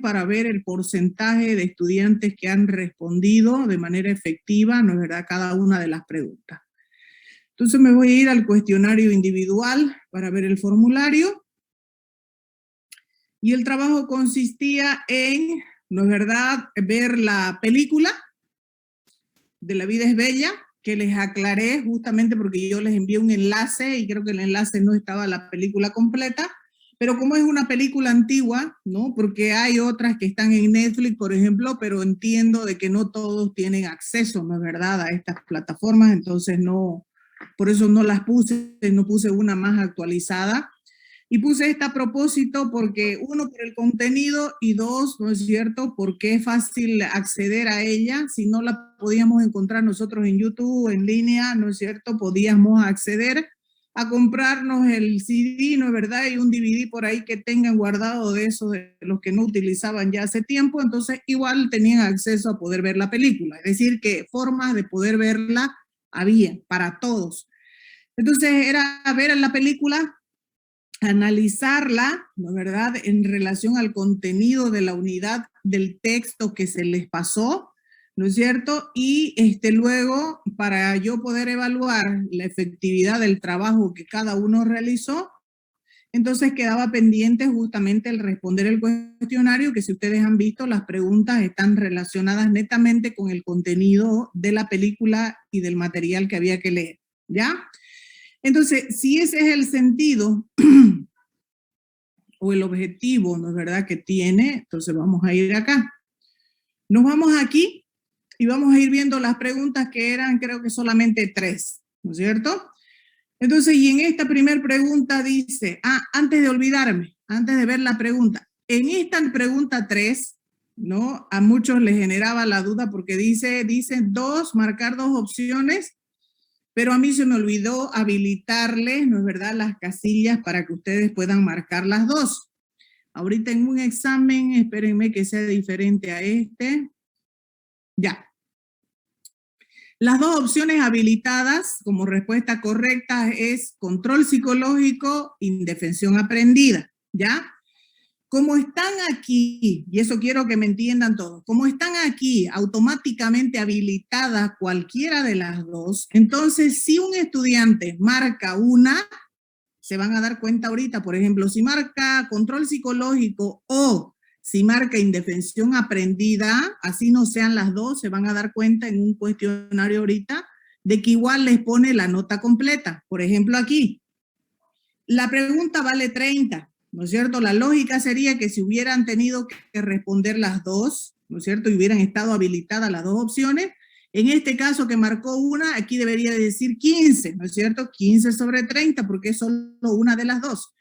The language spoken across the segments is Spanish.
también para ver el porcentaje de estudiantes que han respondido de manera efectiva, ¿no es verdad?, cada una de las preguntas. Entonces me voy a ir al cuestionario individual para ver el formulario. Y el trabajo consistía en, ¿no es verdad?, ver la película de La vida es bella, que les aclaré justamente porque yo les envié un enlace y creo que el enlace no estaba la película completa, pero como es una película antigua, ¿no? Porque hay otras que están en Netflix, por ejemplo, pero entiendo de que no todos tienen acceso, ¿no es verdad?, a estas plataformas, entonces no, por eso no las puse, no puse una más actualizada. Y puse esta a propósito porque, uno, por el contenido, y dos, ¿no es cierto?, porque es fácil acceder a ella. Si no la podíamos encontrar nosotros en YouTube, en línea, ¿no es cierto?, podíamos acceder a comprarnos el CD, ¿no es verdad?, y un DVD por ahí que tengan guardado de esos de los que no utilizaban ya hace tiempo, entonces igual tenían acceso a poder ver la película. Es decir, que formas de poder verla había para todos. Entonces era ver la película, analizarla, ¿no es verdad?, en relación al contenido de la unidad del texto que se les pasó, ¿no es cierto? Y luego, para yo poder evaluar la efectividad del trabajo que cada uno realizó, entonces quedaba pendiente justamente el responder el cuestionario, que si ustedes han visto, las preguntas están relacionadas netamente con el contenido de la película y del material que había que leer, ¿ya? Entonces, si ese es el sentido o el objetivo, ¿no es verdad?, que tiene, entonces vamos a ir acá. Nos vamos aquí y vamos a ir viendo las preguntas que eran, creo que solamente 3, ¿no es cierto? Entonces, y en esta primera pregunta dice, antes de olvidarme, antes de ver la pregunta, en esta pregunta 3, ¿no?, a muchos les generaba la duda porque dice marcar 2 opciones, pero a mí se me olvidó habilitarles, ¿no es verdad?, las casillas para que ustedes puedan marcar las 2. Ahorita en un examen, espérenme que sea diferente a este. Ya. Las 2 opciones habilitadas como respuesta correcta es control psicológico, indefensión aprendida, ¿ya? Como están aquí, y eso quiero que me entiendan todos, como están aquí automáticamente habilitadas cualquiera de las 2, entonces si un estudiante marca una, se van a dar cuenta ahorita, por ejemplo, si marca control psicológico o si marca indefensión aprendida, así no sean las 2, se van a dar cuenta en un cuestionario ahorita de que igual les pone la nota completa. Por ejemplo, aquí, la pregunta vale 30, ¿no es cierto? La lógica sería que si hubieran tenido que responder las 2, ¿no es cierto?, y hubieran estado habilitadas las 2 opciones, en este caso que marcó una, aquí debería decir 15, ¿no es cierto? 15 sobre 30, porque es solo una de las 2.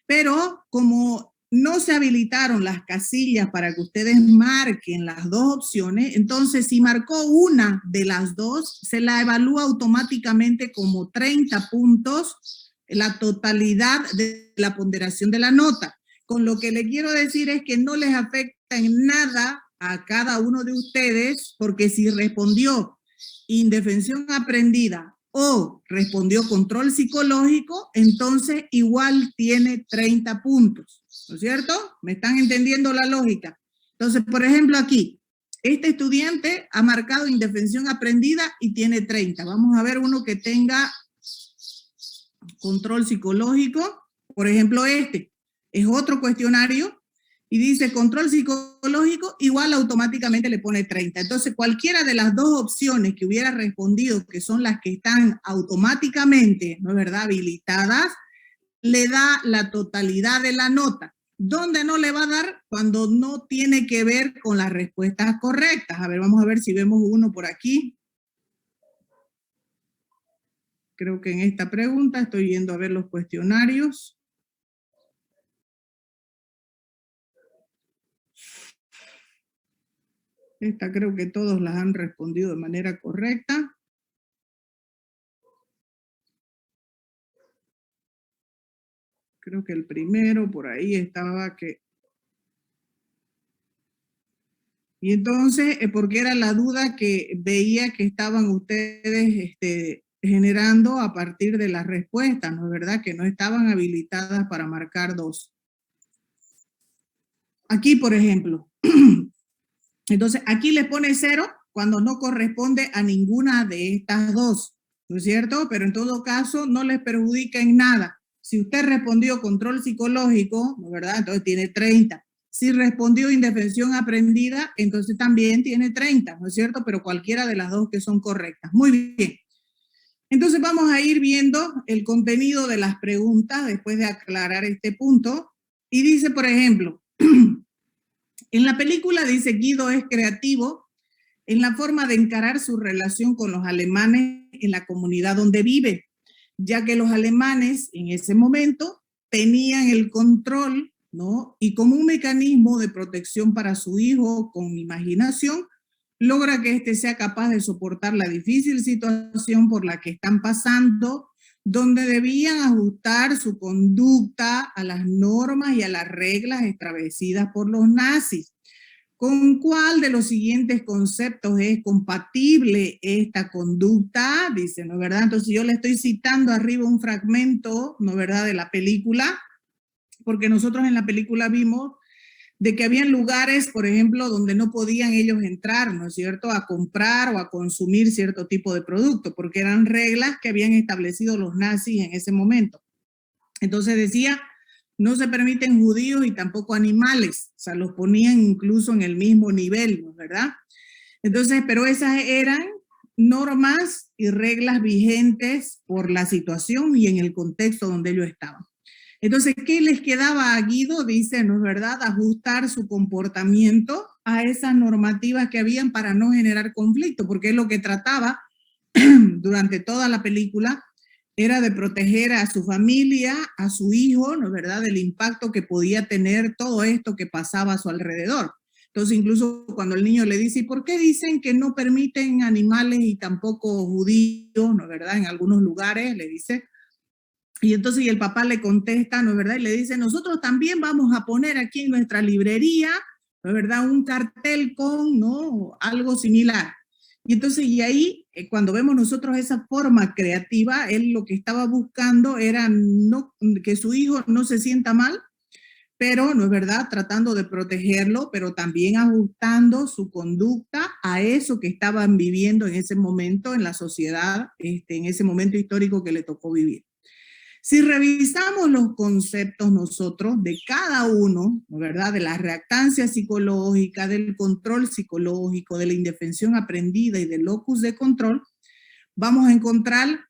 Pero como no se habilitaron las casillas para que ustedes marquen las 2 opciones, entonces si marcó una de las 2, se la evalúa automáticamente como 30 puntos, la totalidad de la ponderación de la nota. Con lo que le quiero decir es que no les afecta en nada a cada uno de ustedes, porque si respondió indefensión aprendida o respondió control psicológico, entonces igual tiene 30 puntos, ¿no es cierto? ¿Me están entendiendo la lógica? Entonces, por ejemplo, aquí, este estudiante ha marcado indefensión aprendida y tiene 30. Vamos a ver uno que tenga control psicológico. Por ejemplo, este es otro cuestionario y dice control psicológico, igual automáticamente le pone 30. Entonces, cualquiera de las 2 opciones que hubiera respondido, que son las que están automáticamente, ¿no es verdad?, habilitadas, le da la totalidad de la nota. ¿Dónde no le va a dar? Cuando no tiene que ver con las respuestas correctas. A ver, vamos a ver si vemos uno por aquí. Creo que en esta pregunta estoy viendo a ver los cuestionarios. Esta creo que todos las han respondido de manera correcta. Creo que el primero por ahí estaba que... Y entonces, porque era la duda que veía que estaban ustedes generando a partir de las respuestas, ¿no es verdad? Que no estaban habilitadas para marcar 2. Aquí, por ejemplo. Entonces, aquí le pone 0 cuando no corresponde a ninguna de estas dos, ¿no es cierto? Pero en todo caso, no les perjudica en nada. Si usted respondió control psicológico, ¿no es verdad? Entonces tiene 30. Si respondió indefensión aprendida, entonces también tiene 30, ¿no es cierto? Pero cualquiera de las dos que son correctas. Muy bien. Entonces vamos a ir viendo el contenido de las preguntas después de aclarar este punto. Y dice, por ejemplo, en la película dice Guido es creativo en la forma de encarar su relación con los alemanes en la comunidad donde vive, ya que los alemanes en ese momento tenían el control, ¿no? Y como un mecanismo de protección para su hijo con imaginación, logra que éste sea capaz de soportar la difícil situación por la que están pasando, donde debían ajustar su conducta a las normas y a las reglas establecidas por los nazis. ¿Con cuál de los siguientes conceptos es compatible esta conducta? Dice, ¿no es verdad? Entonces yo le estoy citando arriba un fragmento, ¿no es verdad?, de la película, porque nosotros en la película vimos de que habían lugares, por ejemplo, donde no podían ellos entrar, ¿no es cierto?, a comprar o a consumir cierto tipo de producto, porque eran reglas que habían establecido los nazis en ese momento. Entonces decía, no se permiten judíos y tampoco animales, o sea, los ponían incluso en el mismo nivel, ¿no es verdad? Entonces, pero esas eran normas y reglas vigentes por la situación y en el contexto donde ellos estaban. Entonces, ¿qué les quedaba a Guido? Dice, ¿no es verdad?, ajustar su comportamiento a esas normativas que habían para no generar conflicto, porque es lo que trataba durante toda la película, era de proteger a su familia, a su hijo, ¿no es verdad?, del impacto que podía tener todo esto que pasaba a su alrededor. Entonces, incluso cuando el niño le dice, ¿y por qué dicen que no permiten animales y tampoco judíos, ¿no es verdad?, en algunos lugares, le dice. Y entonces y el papá le contesta, ¿no es verdad?, y le dice, nosotros también vamos a poner aquí en nuestra librería, ¿no es verdad?, un cartel con, ¿no?, algo similar. Y entonces, y ahí, cuando vemos nosotros esa forma creativa, él lo que estaba buscando era no, que su hijo no se sienta mal, pero, ¿no es verdad?, tratando de protegerlo, pero también ajustando su conducta a eso que estaban viviendo en ese momento en la sociedad, en ese momento histórico que le tocó vivir. Si revisamos los conceptos nosotros de cada uno, ¿verdad?, de la reactancia psicológica, del control psicológico, de la indefensión aprendida y del locus de control, vamos a encontrar,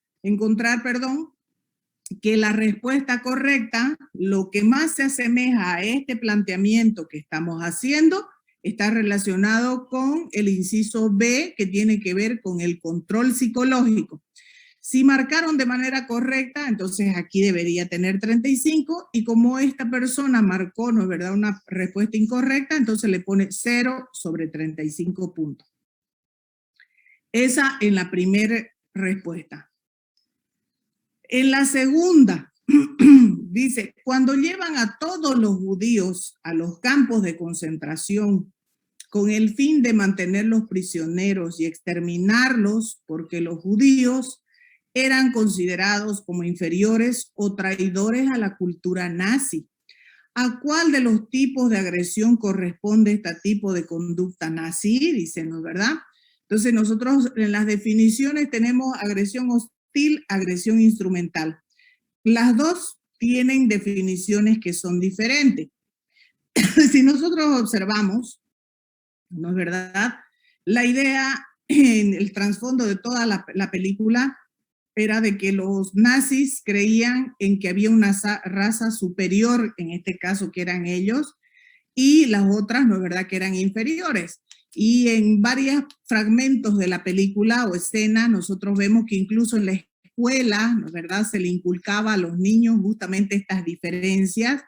que la respuesta correcta, lo que más se asemeja a este planteamiento que estamos haciendo, está relacionado con el inciso B, que tiene que ver con el control psicológico. Si marcaron de manera correcta, entonces aquí debería tener 35, y como esta persona marcó, ¿no es verdad?, una respuesta incorrecta, entonces le pone 0 sobre 35 puntos. Esa en la primera respuesta. En la segunda, dice, cuando llevan a todos los judíos a los campos de concentración con el fin de mantenerlos prisioneros y exterminarlos, porque los judíos eran considerados como inferiores o traidores a la cultura nazi. ¿A cuál de los tipos de agresión corresponde este tipo de conducta nazi? Dice, ¿no es verdad? Entonces nosotros en las definiciones tenemos agresión hostil, agresión instrumental. Las dos tienen definiciones que son diferentes. Si nosotros observamos, ¿no es verdad?, la idea en el trasfondo de toda la película era de que los nazis creían en que había una raza superior, en este caso que eran ellos, y las otras, ¿no es verdad?, que eran inferiores. Y en varios fragmentos de la película o escena, nosotros vemos que incluso en la escuela, ¿no es verdad?, se le inculcaba a los niños justamente estas diferencias,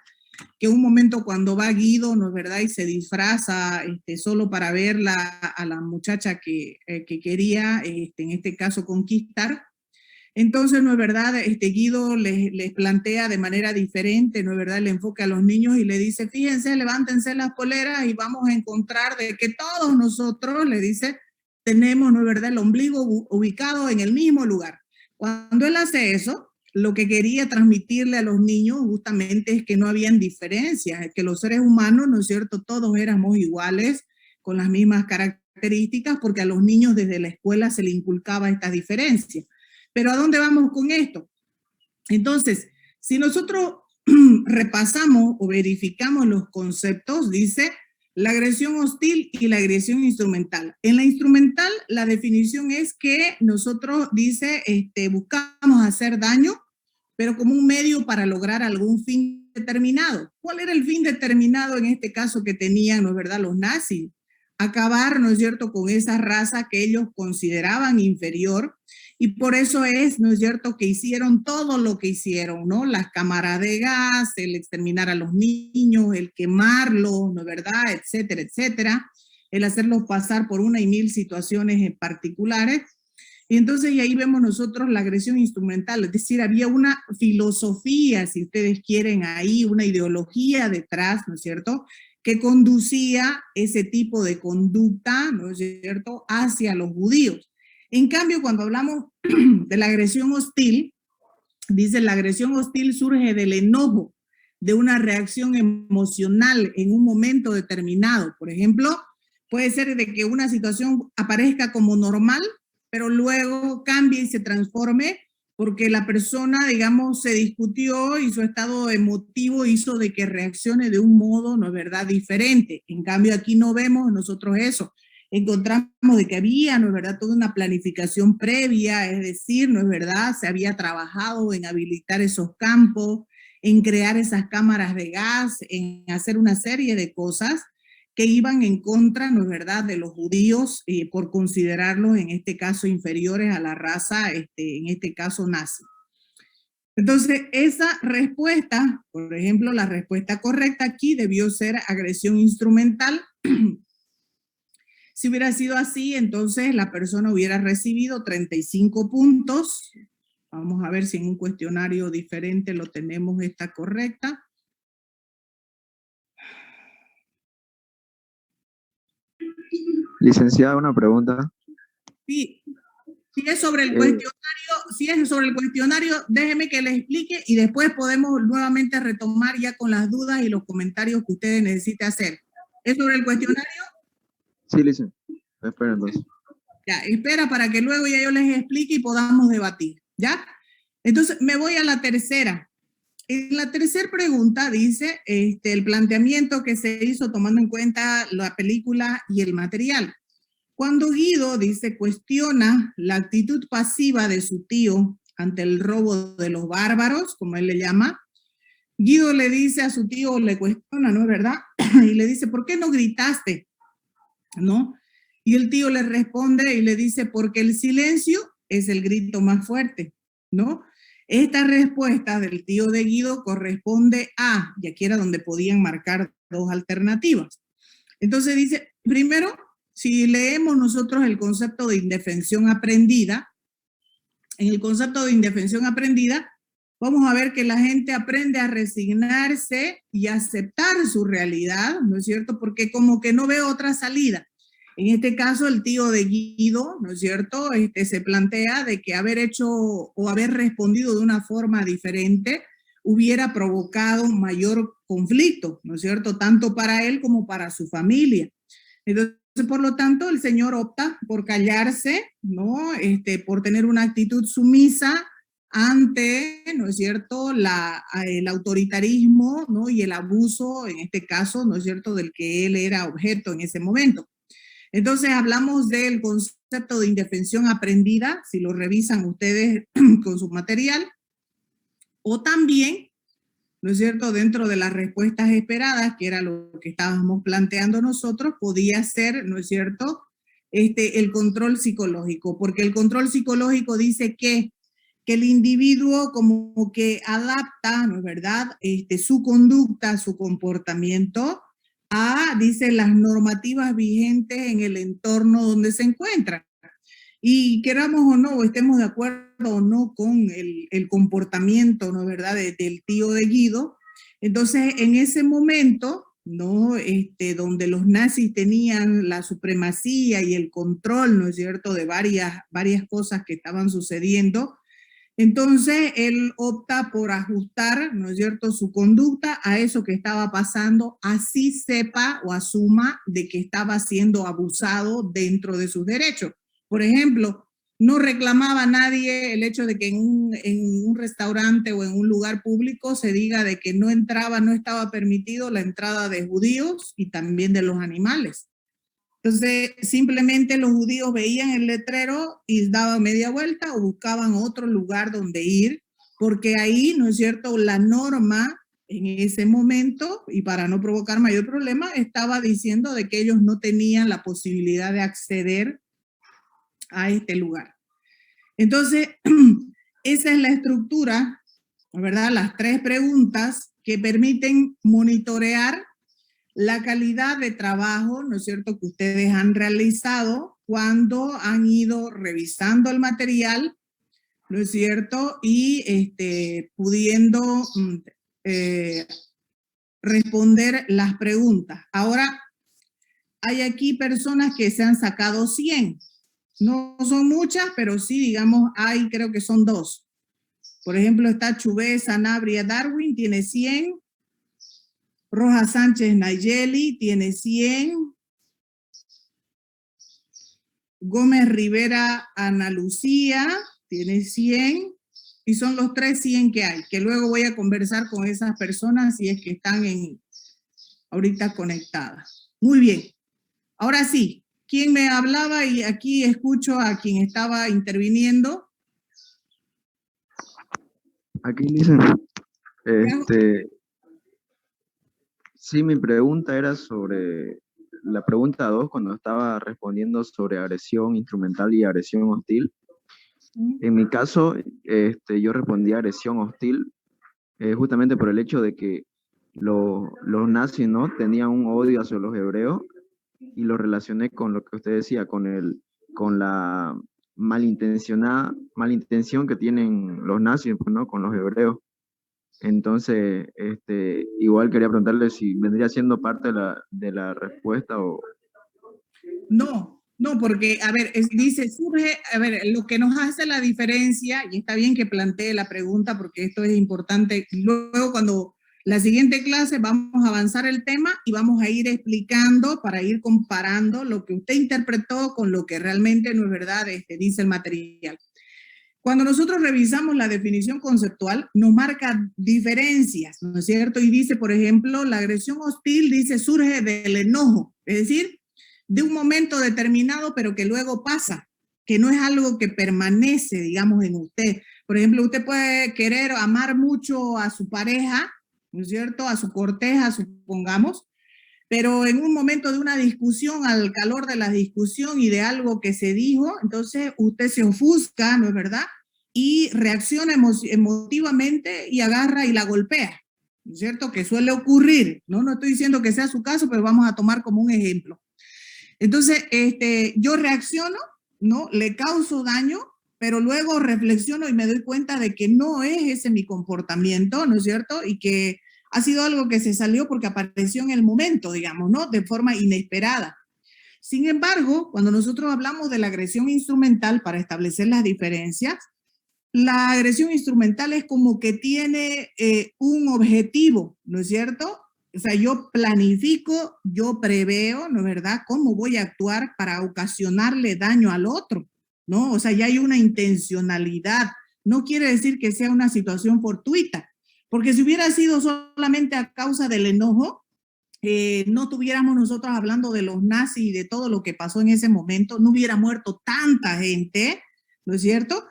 que un momento cuando va Guido, ¿no es verdad?, y se disfraza solo para ver a la muchacha que quería, en este caso, conquistar. Entonces, ¿no es verdad?, Guido les plantea de manera diferente, ¿no es verdad?, el enfoque a los niños y le dice, fíjense, levántense las poleras y vamos a encontrar de que todos nosotros, le dice, tenemos, ¿no es verdad?, el ombligo ubicado en el mismo lugar. Cuando él hace eso, lo que quería transmitirle a los niños justamente es que no habían diferencias, que los seres humanos, ¿no es cierto?, todos éramos iguales, con las mismas características, porque a los niños desde la escuela se le inculcaba estas diferencias. Pero ¿a dónde vamos con esto? Entonces, si nosotros repasamos o verificamos los conceptos, dice la agresión hostil y la agresión instrumental. En la instrumental, la definición es que nosotros, dice, buscamos hacer daño, pero como un medio para lograr algún fin determinado. ¿Cuál era el fin determinado en este caso que tenían, ¿no es verdad?, los nazis? Acabar, ¿no es cierto?, con esa raza que ellos consideraban inferior, y por eso es, ¿no es cierto?, que hicieron todo lo que hicieron, ¿no? Las cámaras de gas, el exterminar a los niños, el quemarlos, ¿no es verdad?, etcétera, etcétera, el hacerlos pasar por una y mil situaciones particulares. Y entonces, y ahí vemos nosotros la agresión instrumental, es decir, había una filosofía, si ustedes quieren, ahí, una ideología detrás, ¿no es cierto?, que conducía ese tipo de conducta, ¿no es cierto?, hacia los judíos. En cambio, cuando hablamos de la agresión hostil, dice la agresión hostil surge del enojo, de una reacción emocional en un momento determinado. Por ejemplo, puede ser de que una situación aparezca como normal, pero luego cambie y se transforme porque la persona, digamos, se discutió y su estado emotivo hizo de que reaccione de un modo, ¿no es verdad?, diferente. En cambio, aquí no vemos nosotros eso. Encontramos de que había, ¿no es verdad?, toda una planificación previa, es decir, ¿no es verdad?, se había trabajado en habilitar esos campos, en crear esas cámaras de gas, en hacer una serie de cosas que iban en contra, ¿no es verdad?, de los judíos por considerarlos en este caso inferiores a la raza, en este caso nazi. Entonces, esa respuesta, por ejemplo, la respuesta correcta aquí debió ser agresión instrumental. Si hubiera sido así, entonces la persona hubiera recibido 35 puntos. Vamos a ver si en un cuestionario diferente lo tenemos esta correcta. Licenciada, una pregunta. Sí, si es sobre el cuestionario, déjeme que le explique y después podemos nuevamente retomar ya con las dudas y los comentarios que ustedes necesiten hacer. ¿Es sobre el cuestionario? Sí, licenciada. Espera entonces. Ya, espera para que luego ya yo les explique y podamos debatir, ¿ya? Entonces, me voy a la tercera. En la tercera pregunta dice el planteamiento que se hizo tomando en cuenta la película y el material. Cuando Guido, dice, cuestiona la actitud pasiva de su tío ante el robo de los bárbaros, como él le llama, Guido le dice a su tío, le cuestiona, ¿no es verdad? Y le dice, ¿por qué no gritaste? ¿No? Y el tío le responde y le dice, porque el silencio es el grito más fuerte, ¿no? Esta respuesta del tío de Guido corresponde a, y aquí era donde podían marcar dos alternativas. Entonces dice, primero, si leemos nosotros el concepto de indefensión aprendida, en el concepto de indefensión aprendida, vamos a ver que la gente aprende a resignarse y a aceptar su realidad, ¿no es cierto? Porque como que no ve otra salida. En este caso, el tío de Guido, ¿no es cierto?, se plantea de que haber hecho o haber respondido de una forma diferente hubiera provocado mayor conflicto, ¿no es cierto?, tanto para él como para su familia. Entonces, por lo tanto, el señor opta por callarse, ¿no?, por tener una actitud sumisa ante, ¿no es cierto?, el autoritarismo, ¿no?, y el abuso, en este caso, ¿no es cierto?, del que él era objeto en ese momento. Entonces hablamos del concepto de indefensión aprendida, si lo revisan ustedes con su material, o también, ¿no es cierto?, dentro de las respuestas esperadas, que era lo que estábamos planteando nosotros, podía ser, ¿no es cierto?, el control psicológico, porque el control psicológico dice que el individuo como que adapta, ¿no es verdad?, su conducta, su comportamiento, dice, las normativas vigentes en el entorno donde se encuentra. Y queramos o no, o estemos de acuerdo o no con el comportamiento, ¿no es verdad?, del tío de Guido. Entonces, en ese momento, ¿no?, donde los nazis tenían la supremacía y el control, ¿no es cierto?, de varias cosas que estaban sucediendo, Entonces, él opta por ajustar, ¿no es cierto?, su conducta a eso que estaba pasando, así sepa o asuma de que estaba siendo abusado dentro de sus derechos. Por ejemplo, no reclamaba a nadie el hecho de que en un restaurante o en un lugar público se diga de que no estaba permitido la entrada de judíos y también de los animales. Entonces, simplemente los judíos veían el letrero y daban media vuelta o buscaban otro lugar donde ir, porque ahí, ¿no es cierto?, la norma en ese momento, y para no provocar mayor problema, estaba diciendo de que ellos no tenían la posibilidad de acceder a este lugar. Entonces, esa es la estructura, ¿verdad? Las 3 preguntas que permiten monitorear la calidad de trabajo, ¿no es cierto?, que ustedes han realizado cuando han ido revisando el material, ¿no es cierto?, y pudiendo responder las preguntas. Ahora, hay aquí personas que se han sacado 100. No son muchas, pero sí, digamos, creo que son 2. Por ejemplo, está Chubé Sanabria Darwin, tiene 100. Rojas Sánchez Nayeli tiene 100. Gómez Rivera Ana Lucía tiene 100. Y son los 3 100 que hay, que luego voy a conversar con esas personas si es que están ahorita conectadas. Muy bien. Ahora sí, ¿quién me hablaba? Y aquí escucho a quien estaba interviniendo. Aquí dicen, sí, mi pregunta era sobre la pregunta 2, cuando estaba respondiendo sobre agresión instrumental y agresión hostil. En mi caso, yo respondí agresión hostil, justamente por el hecho de que los nazis, ¿no?, tenían un odio hacia los hebreos, y lo relacioné con lo que usted decía, con la malintención que tienen los nazis, ¿no?, con los hebreos. Entonces, igual quería preguntarle si vendría siendo parte de la respuesta o... No, porque, a ver, surge, a ver, lo que nos hace la diferencia, y está bien que plantee la pregunta porque esto es importante, luego cuando la siguiente clase vamos a avanzar el tema y vamos a ir explicando para ir comparando lo que usted interpretó con lo que realmente no es verdad, dice el material. Cuando nosotros revisamos la definición conceptual, nos marca diferencias, ¿no es cierto? Y dice, por ejemplo, la agresión hostil, dice, surge del enojo, es decir, de un momento determinado, pero que luego pasa, que no es algo que permanece, digamos, en usted. Por ejemplo, usted puede querer amar mucho a su pareja, ¿no es cierto?, a su corteja, supongamos, pero en un momento de una discusión, al calor de la discusión y de algo que se dijo, entonces usted se ofusca, ¿no es verdad?, y reacciona emotivamente y agarra y la golpea, ¿no es cierto?, que suele ocurrir, ¿no? No estoy diciendo que sea su caso, pero vamos a tomar como un ejemplo. Entonces, yo reacciono, ¿no?, le causo daño, pero luego reflexiono y me doy cuenta de que no es ese mi comportamiento, ¿no es cierto?, y que ha sido algo que se salió porque apareció en el momento, digamos, ¿no?, de forma inesperada. Sin embargo, cuando nosotros hablamos de la agresión instrumental para establecer las diferencias, la agresión instrumental es como que tiene un objetivo, ¿no es cierto? O sea, yo planifico, yo preveo, ¿no es verdad?, cómo voy a actuar para ocasionarle daño al otro, ¿no? O sea, ya hay una intencionalidad. No quiere decir que sea una situación fortuita, porque si hubiera sido solamente a causa del enojo, no tuviéramos nosotros hablando de los nazis y de todo lo que pasó en ese momento, no hubiera muerto tanta gente, ¿no es cierto?,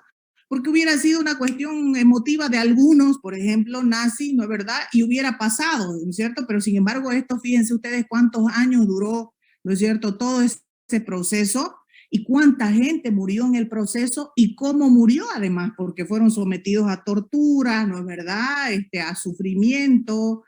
porque hubiera sido una cuestión emotiva de algunos, por ejemplo, nazis, ¿no es verdad?, y hubiera pasado, ¿no es cierto?, pero sin embargo esto, fíjense ustedes cuántos años duró, ¿no es cierto?, todo ese proceso, y cuánta gente murió en el proceso, y cómo murió además, porque fueron sometidos a tortura, ¿no es verdad?, a sufrimiento,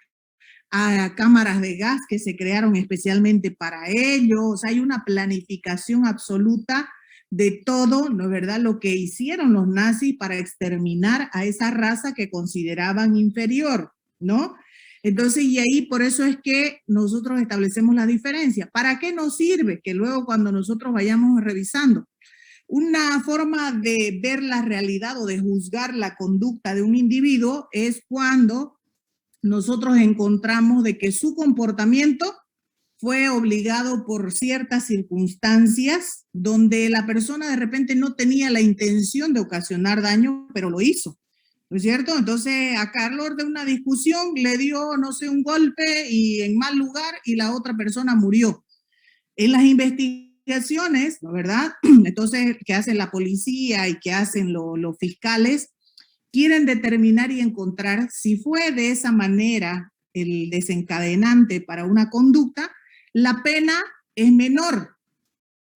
a cámaras de gas que se crearon especialmente para ellos. O sea, hay una planificación absoluta de todo, ¿no es verdad?, lo que hicieron los nazis para exterminar a esa raza que consideraban inferior, ¿no? Entonces, y ahí por eso es que nosotros establecemos la diferencia. ¿Para qué nos sirve? Que luego cuando nosotros vayamos revisando, Una forma de ver la realidad o de juzgar la conducta de un individuo es cuando nosotros encontramos de que su comportamiento fue obligado por ciertas circunstancias donde la persona de repente no tenía la intención de ocasionar daño, pero lo hizo, ¿no es cierto? Entonces a calor de una discusión le dio, no sé, un golpe y en mal lugar y la otra persona murió. En las investigaciones, ¿no, verdad? Entonces, ¿qué hace la policía y qué hacen los fiscales? Quieren determinar y encontrar si fue de esa manera el desencadenante para una conducta. La pena es menor,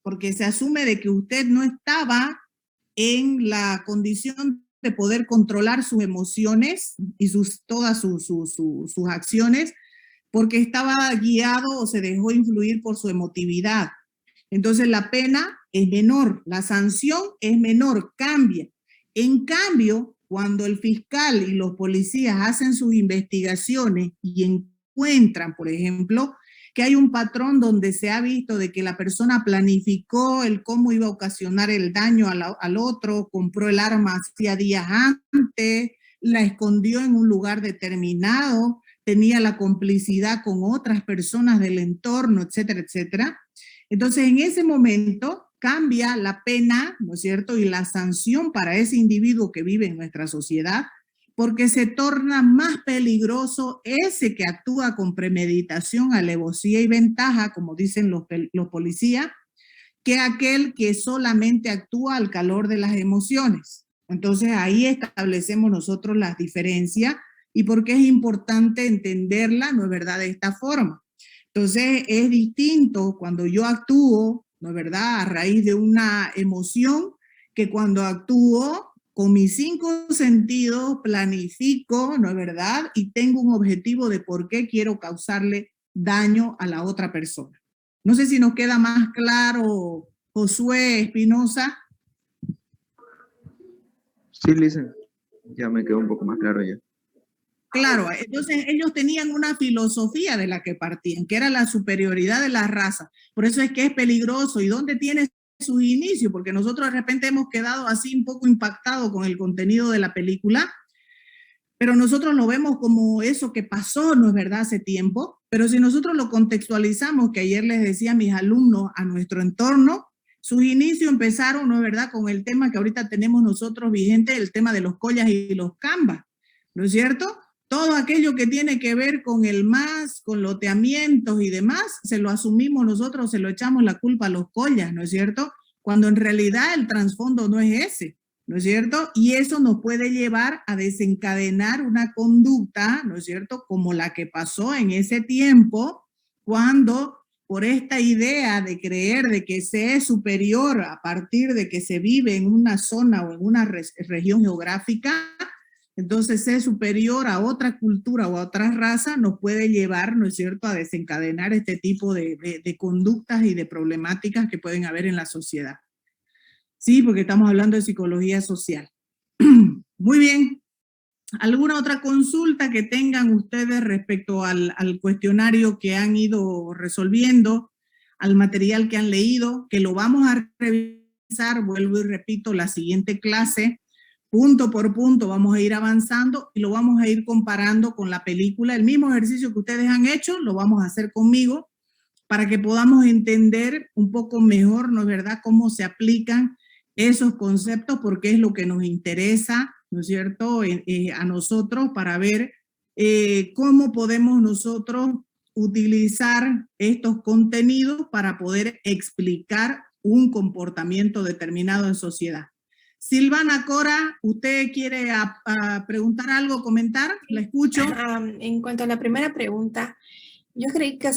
porque se asume de que usted no estaba en la condición de poder controlar sus emociones y todas sus acciones, porque estaba guiado o se dejó influir por su emotividad. Entonces la pena es menor, la sanción es menor, cambia. En cambio, cuando el fiscal y los policías hacen sus investigaciones y encuentran, por ejemplo, que hay un patrón donde se ha visto de que la persona planificó el cómo iba a ocasionar el daño al otro, compró el arma hacía días antes, la escondió en un lugar determinado, tenía la complicidad con otras personas del entorno, etcétera, etcétera. Entonces, en ese momento cambia la pena, ¿no es cierto?, y la sanción para ese individuo que vive en nuestra sociedad, porque se torna más peligroso ese que actúa con premeditación, alevosía y ventaja, como dicen los policías, que aquel que solamente actúa al calor de las emociones. Entonces, ahí establecemos nosotros las diferencias y por qué es importante entenderla, ¿no es verdad?, de esta forma. Entonces, es distinto cuando yo actúo, ¿no es verdad?, a raíz de una emoción, que cuando actúo con mis 5 sentidos, planifico, ¿no es verdad?, y tengo un objetivo de por qué quiero causarle daño a la otra persona. No sé si nos queda más claro, Josué Espinosa. Sí, Lisa, ya me quedó un poco más claro ya. Claro, entonces ellos tenían una filosofía de la que partían, que era la superioridad de la raza. Por eso es que es peligroso. ¿Y dónde tiene sus inicios? Porque nosotros de repente hemos quedado así un poco impactados con el contenido de la película, pero nosotros lo vemos como eso que pasó, ¿no es verdad?, hace tiempo. Pero si nosotros lo contextualizamos, que ayer les decía a mis alumnos, a nuestro entorno, sus inicios empezaron, ¿no es verdad?, con el tema que ahorita tenemos nosotros vigente, el tema de los collas y los canvas, ¿no es cierto? Todo aquello que tiene que ver con el MAS, con loteamientos y demás, se lo asumimos nosotros, se lo echamos la culpa a los collas, ¿no es cierto? Cuando en realidad el trasfondo no es ese, ¿no es cierto? Y eso nos puede llevar a desencadenar una conducta, ¿no es cierto?, como la que pasó en ese tiempo, cuando por esta idea de creer de que se es superior a partir de que se vive en una zona o en una región geográfica, entonces ser superior a otra cultura o a otra raza nos puede llevar, ¿no es cierto?, a desencadenar este tipo de conductas y de problemáticas que pueden haber en la sociedad. Sí, porque estamos hablando de psicología social. Muy bien. ¿Alguna otra consulta que tengan ustedes respecto al cuestionario que han ido resolviendo, al material que han leído, que lo vamos a revisar, vuelvo y repito, la siguiente clase? Punto por punto vamos a ir avanzando y lo vamos a ir comparando con la película. El mismo ejercicio que ustedes han hecho, lo vamos a hacer conmigo para que podamos entender un poco mejor, ¿no es verdad?, cómo se aplican esos conceptos, porque es lo que nos interesa, ¿no es cierto?, a nosotros para ver cómo podemos nosotros utilizar estos contenidos para poder explicar un comportamiento determinado en sociedad. Silvana Cora, ¿usted quiere preguntar algo, comentar? La escucho. En cuanto a la primera pregunta, yo creí que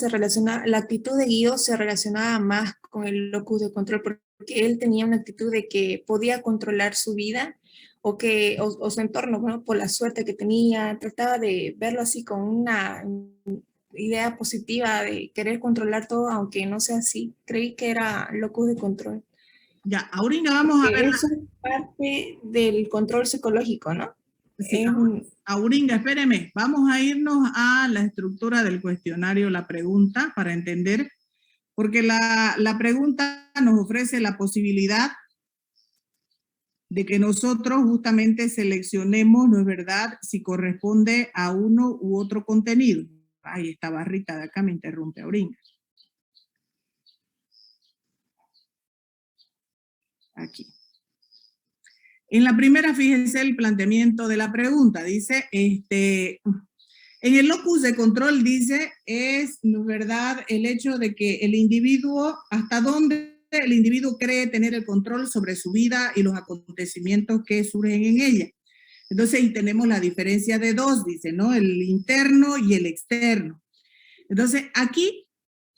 la actitud de Guido se relacionaba más con el locus de control, porque él tenía una actitud de que podía controlar su vida o su entorno, bueno, por la suerte que tenía, trataba de verlo así con una idea positiva de querer controlar todo, aunque no sea así. Creí que era locus de control. Ya, ahorita vamos a ver. Eso es parte del control psicológico, ¿no? Sí, Auringa, espéreme, vamos a irnos a la estructura del cuestionario, la pregunta, para entender, porque la pregunta nos ofrece la posibilidad de que nosotros justamente seleccionemos, ¿no es verdad?, si corresponde a uno u otro contenido. Ay, esta barrita de acá me interrumpe ahorita. Aquí. En la primera, fíjense el planteamiento de la pregunta. Dice, en el locus de control dice, es, ¿no es verdad?, el hecho de que el individuo, hasta dónde el individuo cree tener el control sobre su vida y los acontecimientos que surgen en ella. Entonces, ahí tenemos la diferencia de dos, dice, ¿no? El interno y el externo. Entonces, aquí,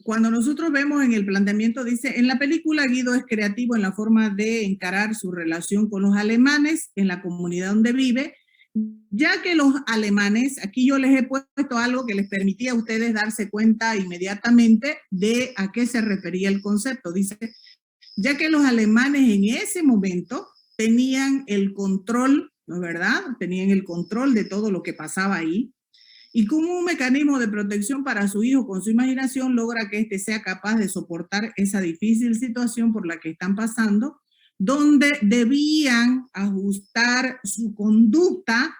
cuando nosotros vemos en el planteamiento, dice, en la película Guido es creativo en la forma de encarar su relación con los alemanes en la comunidad donde vive, ya que los alemanes, aquí yo les he puesto algo que les permitía a ustedes darse cuenta inmediatamente de a qué se refería el concepto. Dice, ya que los alemanes en ese momento tenían el control, ¿no es verdad? Tenían el control de todo lo que pasaba ahí. Y como un mecanismo de protección para su hijo con su imaginación, logra que éste sea capaz de soportar esa difícil situación por la que están pasando, donde debían ajustar su conducta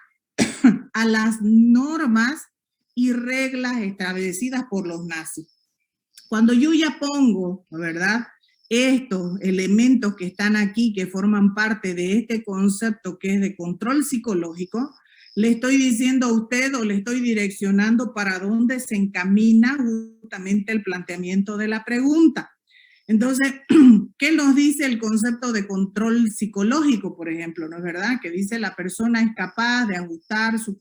a las normas y reglas establecidas por los nazis. Cuando yo ya pongo, ¿verdad?, estos elementos que están aquí, que forman parte de este concepto que es de control psicológico, le estoy diciendo a usted o le estoy direccionando para dónde se encamina justamente el planteamiento de la pregunta. Entonces, ¿qué nos dice el concepto de control psicológico, por ejemplo? ¿No es verdad? Que dice la persona es capaz de ajustar su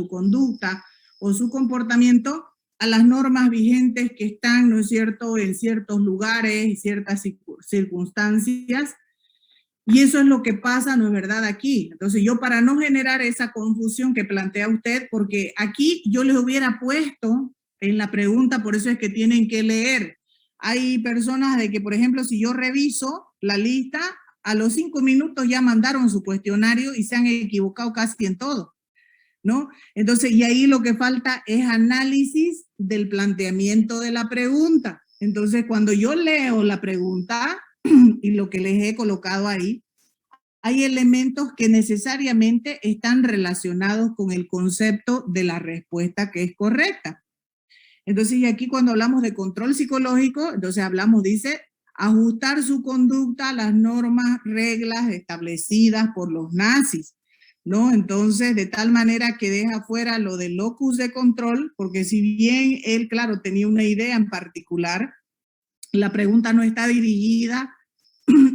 conducta o su comportamiento a las normas vigentes que están, ¿no es cierto?, en ciertos lugares y ciertas circunstancias. Y eso es lo que pasa, ¿no es verdad?, aquí. Entonces yo, para no generar esa confusión que plantea usted, porque aquí yo les hubiera puesto en la pregunta, por eso es que tienen que leer. Hay personas de que, por ejemplo, si yo reviso la lista, a los 5 minutos ya mandaron su cuestionario y se han equivocado casi en todo, ¿no? Entonces, y ahí lo que falta es análisis del planteamiento de la pregunta. Entonces, cuando yo leo la pregunta y lo que les he colocado ahí, hay elementos que necesariamente están relacionados con el concepto de la respuesta que es correcta. Entonces, y aquí cuando hablamos de control psicológico, entonces hablamos, dice, ajustar su conducta a las normas, reglas establecidas por los nazis, ¿no? Entonces, de tal manera que deja fuera lo del locus de control, porque si bien él, claro, tenía una idea en particular, la pregunta no está dirigida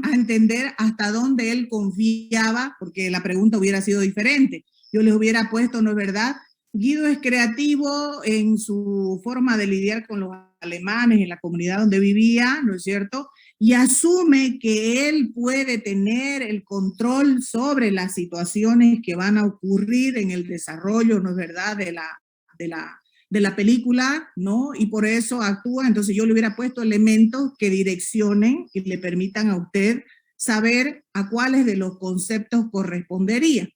a entender hasta dónde él confiaba, porque la pregunta hubiera sido diferente. Yo les hubiera puesto, ¿no es verdad? Guido es creativo en su forma de lidiar con los alemanes en la comunidad donde vivía, ¿no es cierto? Y asume que él puede tener el control sobre las situaciones que van a ocurrir en el desarrollo, ¿no es verdad?, de la película, ¿no? Y por eso actúa. Entonces yo le hubiera puesto elementos que direccionen y le permitan a usted saber a cuáles de los conceptos correspondería.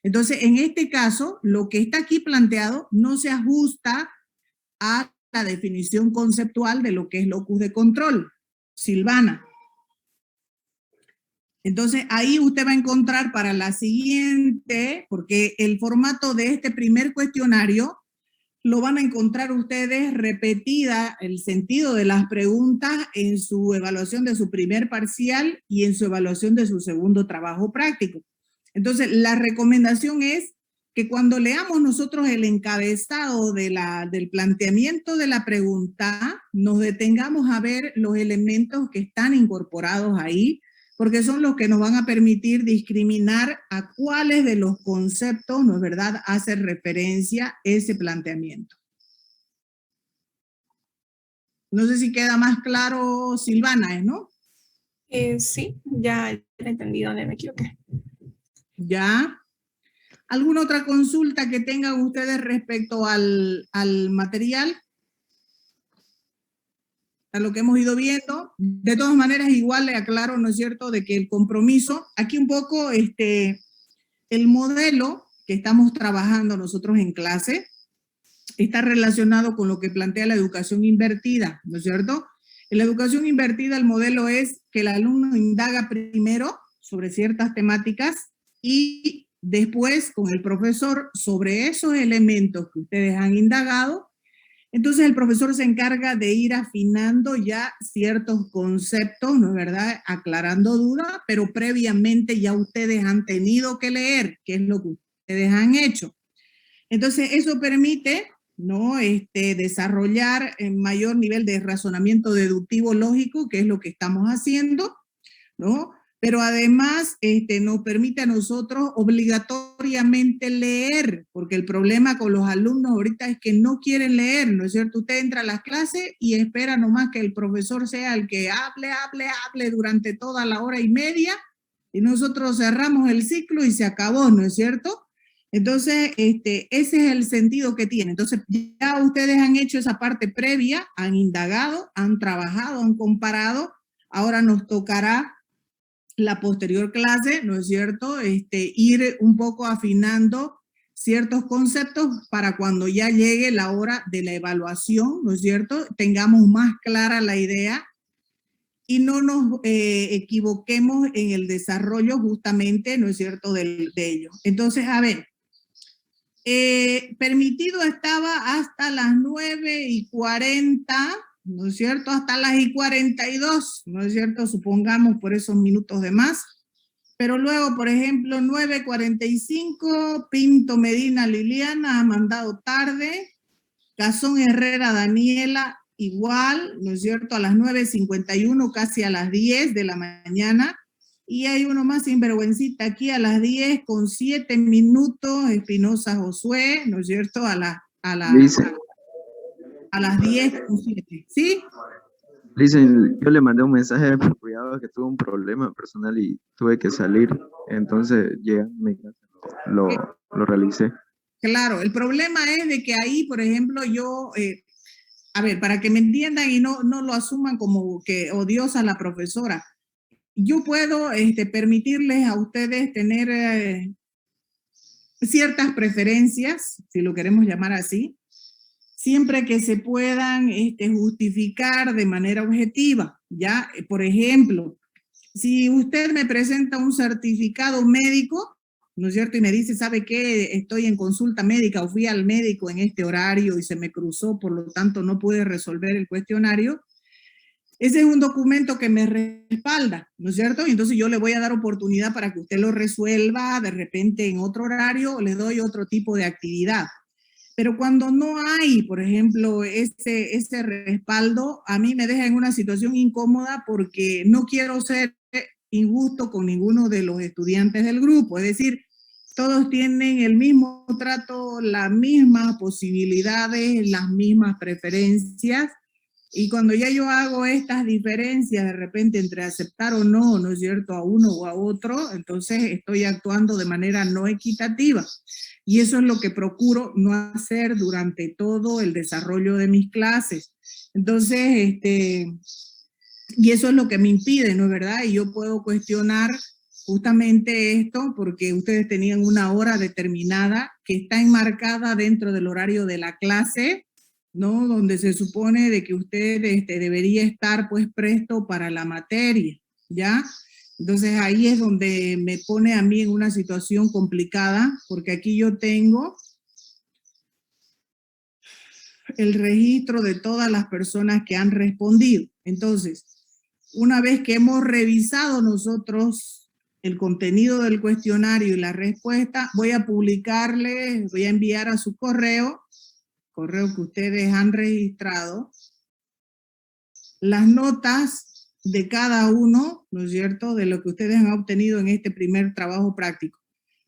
Entonces, en este caso, lo que está aquí planteado no se ajusta a la definición conceptual de lo que es locus de control. Silvana. Entonces, ahí usted va a encontrar para la siguiente, porque el formato de este primer cuestionario lo van a encontrar ustedes repetida el sentido de las preguntas en su evaluación de su primer parcial y en su evaluación de su segundo trabajo práctico. Entonces, la recomendación es que cuando leamos nosotros el encabezado del planteamiento de la pregunta, nos detengamos a ver los elementos que están incorporados ahí, porque son los que nos van a permitir discriminar a cuáles de los conceptos, ¿no es verdad?, hace referencia ese planteamiento. No sé si queda más claro, Silvana, ¿no? Sí, ya he entendido dónde me equivoqué. ¿Ya? ¿Alguna otra consulta que tengan ustedes respecto al material? A lo que hemos ido viendo. De todas maneras, igual le aclaro, ¿no es cierto?, de que el compromiso, aquí un poco el modelo que estamos trabajando nosotros en clase está relacionado con lo que plantea la educación invertida, ¿no es cierto? En la educación invertida el modelo es que el alumno indaga primero sobre ciertas temáticas y después con el profesor sobre esos elementos que ustedes han indagado. Entonces el profesor se encarga de ir afinando ya ciertos conceptos, ¿no es verdad? Aclarando dudas, pero previamente ya ustedes han tenido que leer, que es lo que ustedes han hecho. Entonces eso permite, ¿no? Desarrollar en mayor nivel de razonamiento deductivo lógico, que es lo que estamos haciendo, ¿no? Pero además nos permite a nosotros obligatoriamente leer, porque el problema con los alumnos ahorita es que no quieren leer, ¿no es cierto? Usted entra a las clases y espera nomás que el profesor sea el que hable durante toda la hora y media, y nosotros cerramos el ciclo y se acabó, ¿no es cierto? Entonces, ese es el sentido que tiene. Entonces, ya ustedes han hecho esa parte previa, han indagado, han trabajado, han comparado, ahora nos tocará la posterior clase, ¿no es cierto? Ir un poco afinando ciertos conceptos para cuando ya llegue la hora de la evaluación, ¿no es cierto? Tengamos más clara la idea y no nos equivoquemos en el desarrollo justamente, ¿no es cierto?, de ello. Entonces, a ver, permitido estaba hasta las 9:40, ¿no es cierto? Hasta las 42, ¿no es cierto? Supongamos por esos minutos de más. Pero luego, por ejemplo, 9:45, Pinto Medina Liliana ha mandado tarde, Cazón Herrera Daniela igual, ¿no es cierto? A las 9:51, casi a las 10 de la mañana. Y hay uno más sinvergüencita aquí a las 10:07, Espinosa Josué, ¿no es cierto? A las 10:07, ¿sí? Dicen, yo le mandé un mensaje por privado que tuve un problema personal y tuve que salir, entonces llegando a mi casa lo realicé. Claro, el problema es de que ahí, por ejemplo, yo, a ver, para que me entiendan y no lo asuman como que odiosa la profesora, yo puedo permitirles a ustedes tener ciertas preferencias, si lo queremos llamar así, siempre que se puedan justificar de manera objetiva, ¿ya? Por ejemplo, si usted me presenta un certificado médico, ¿no es cierto? Y me dice, ¿sabe qué? Estoy en consulta médica o fui al médico en este horario y se me cruzó, por lo tanto no pude resolver el cuestionario. Ese es un documento que me respalda, ¿no es cierto? Y entonces yo le voy a dar oportunidad para que usted lo resuelva de repente en otro horario o le doy otro tipo de actividad. Pero cuando no hay, por ejemplo, ese respaldo, a mí me deja en una situación incómoda porque no quiero ser injusto con ninguno de los estudiantes del grupo. Es decir, todos tienen el mismo trato, las mismas posibilidades, las mismas preferencias. Y cuando ya yo hago estas diferencias de repente entre aceptar o no, ¿no es cierto?, a uno o a otro, entonces estoy actuando de manera no equitativa. Y eso es lo que procuro no hacer durante todo el desarrollo de mis clases. Entonces, y eso es lo que me impide, ¿no es verdad? Y yo puedo cuestionar justamente esto porque ustedes tenían una hora determinada que está enmarcada dentro del horario de la clase, ¿no? Donde se supone de que usted debería estar pues presto para la materia, ¿ya? Entonces ahí es donde me pone a mí en una situación complicada, porque aquí yo tengo el registro de todas las personas que han respondido. Entonces, una vez que hemos revisado nosotros el contenido del cuestionario y la respuesta, voy a publicarle, voy a enviar a su correo que ustedes han registrado, las notas de cada uno, ¿no es cierto?, de lo que ustedes han obtenido en este primer trabajo práctico.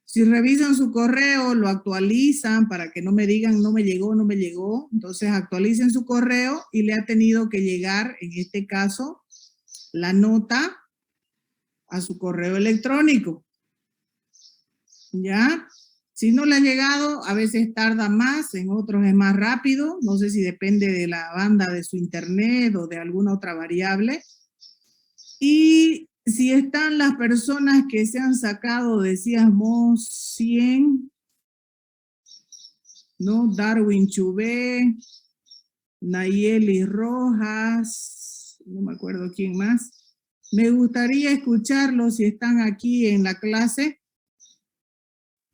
Si revisan su correo, lo actualizan para que no me digan no me llegó, entonces actualicen su correo y le ha tenido que llegar, en este caso, la nota a su correo electrónico. ¿Ya? Si no le ha llegado, a veces tarda más, en otros es más rápido, no sé si depende de la banda de su internet o de alguna otra variable. Y si están las personas que se han sacado, decíamos, 100, ¿no? Darwin Chubé, Nayeli Rojas, no me acuerdo quién más. Me gustaría escucharlos si están aquí en la clase.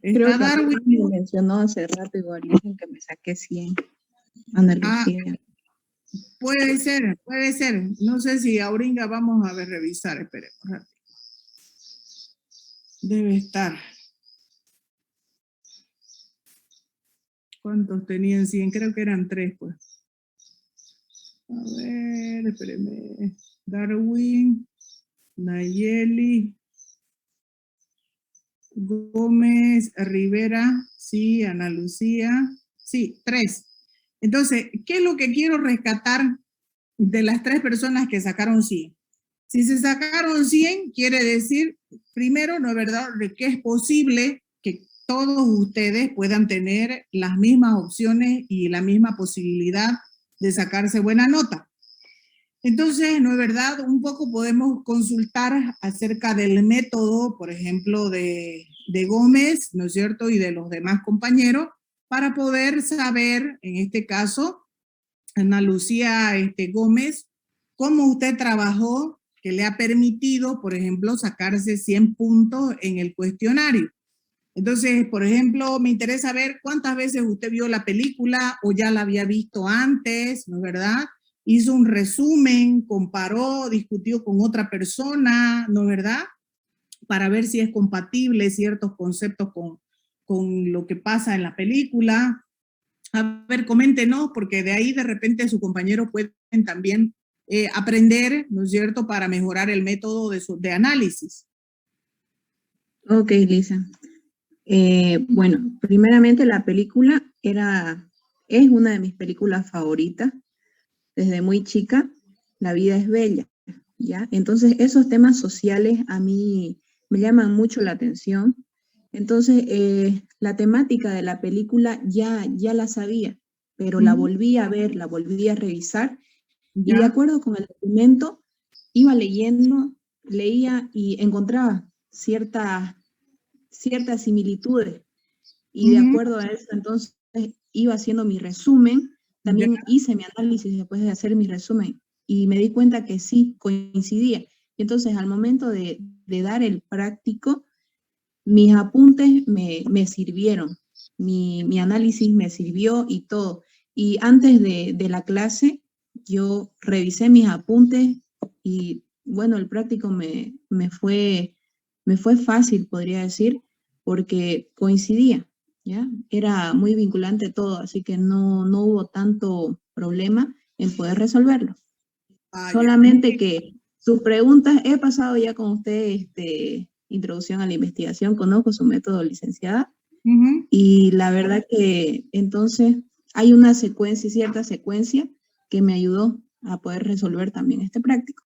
Creo ¿Está que Darwin? me mencionó hace rato igual, dicen que me saqué 100. Ana Lucía. Puede ser, puede ser. No sé si ahorita vamos a ver, revisar, esperemos. Debe estar. ¿Cuántos tenían 100? Creo que eran 3, pues. A ver, espérenme. Darwin, Nayeli, Gómez, Rivera, sí, Ana Lucía, sí, 3. Entonces, ¿qué es lo que quiero rescatar de las 3 personas que sacaron 100? Si se sacaron 100, quiere decir, primero, no es verdad, de que es posible que todos ustedes puedan tener las mismas opciones y la misma posibilidad de sacarse buena nota. Entonces, no es verdad, un poco podemos consultar acerca del método, por ejemplo, de Gómez, ¿no es cierto?, y de los demás compañeros, para poder saber, en este caso, Ana Lucía Gómez, cómo usted trabajó, que le ha permitido, por ejemplo, sacarse 100 puntos en el cuestionario. Entonces, por ejemplo, me interesa ver cuántas veces usted vio la película o ya la había visto antes, ¿no es verdad? Hizo un resumen, comparó, discutió con otra persona, ¿no es verdad? Para ver si es compatible ciertos conceptos con lo que pasa en la película. A ver, coméntenos, porque de ahí de repente sus compañeros pueden también aprender, ¿no es cierto?, para mejorar el método de análisis. Ok, Lisa. Bueno, primeramente la película es una de mis películas favoritas. Desde muy chica, La vida es bella, ¿ya? Entonces, esos temas sociales a mí me llaman mucho la atención. Entonces, la temática de la película ya la sabía, pero la volví a ver, la volví a revisar, y de acuerdo con el documento, iba leyendo, leía y encontraba ciertas similitudes, y de acuerdo a eso, entonces, iba haciendo mi resumen. También hice mi análisis después de hacer mi resumen y me di cuenta que sí, coincidía. Y entonces, al momento de dar el práctico, mis apuntes me sirvieron, mi análisis me sirvió y todo. Y antes de la clase, yo revisé mis apuntes y, bueno, el práctico me fue fácil, podría decir, porque coincidía, ¿ya? Era muy vinculante todo, así que no hubo tanto problema en poder resolverlo. Solamente que sus preguntas, he pasado ya con usted introducción a la investigación, conozco su método, licenciada, y la verdad que entonces hay una secuencia, cierta secuencia, que me ayudó a poder resolver también este práctico.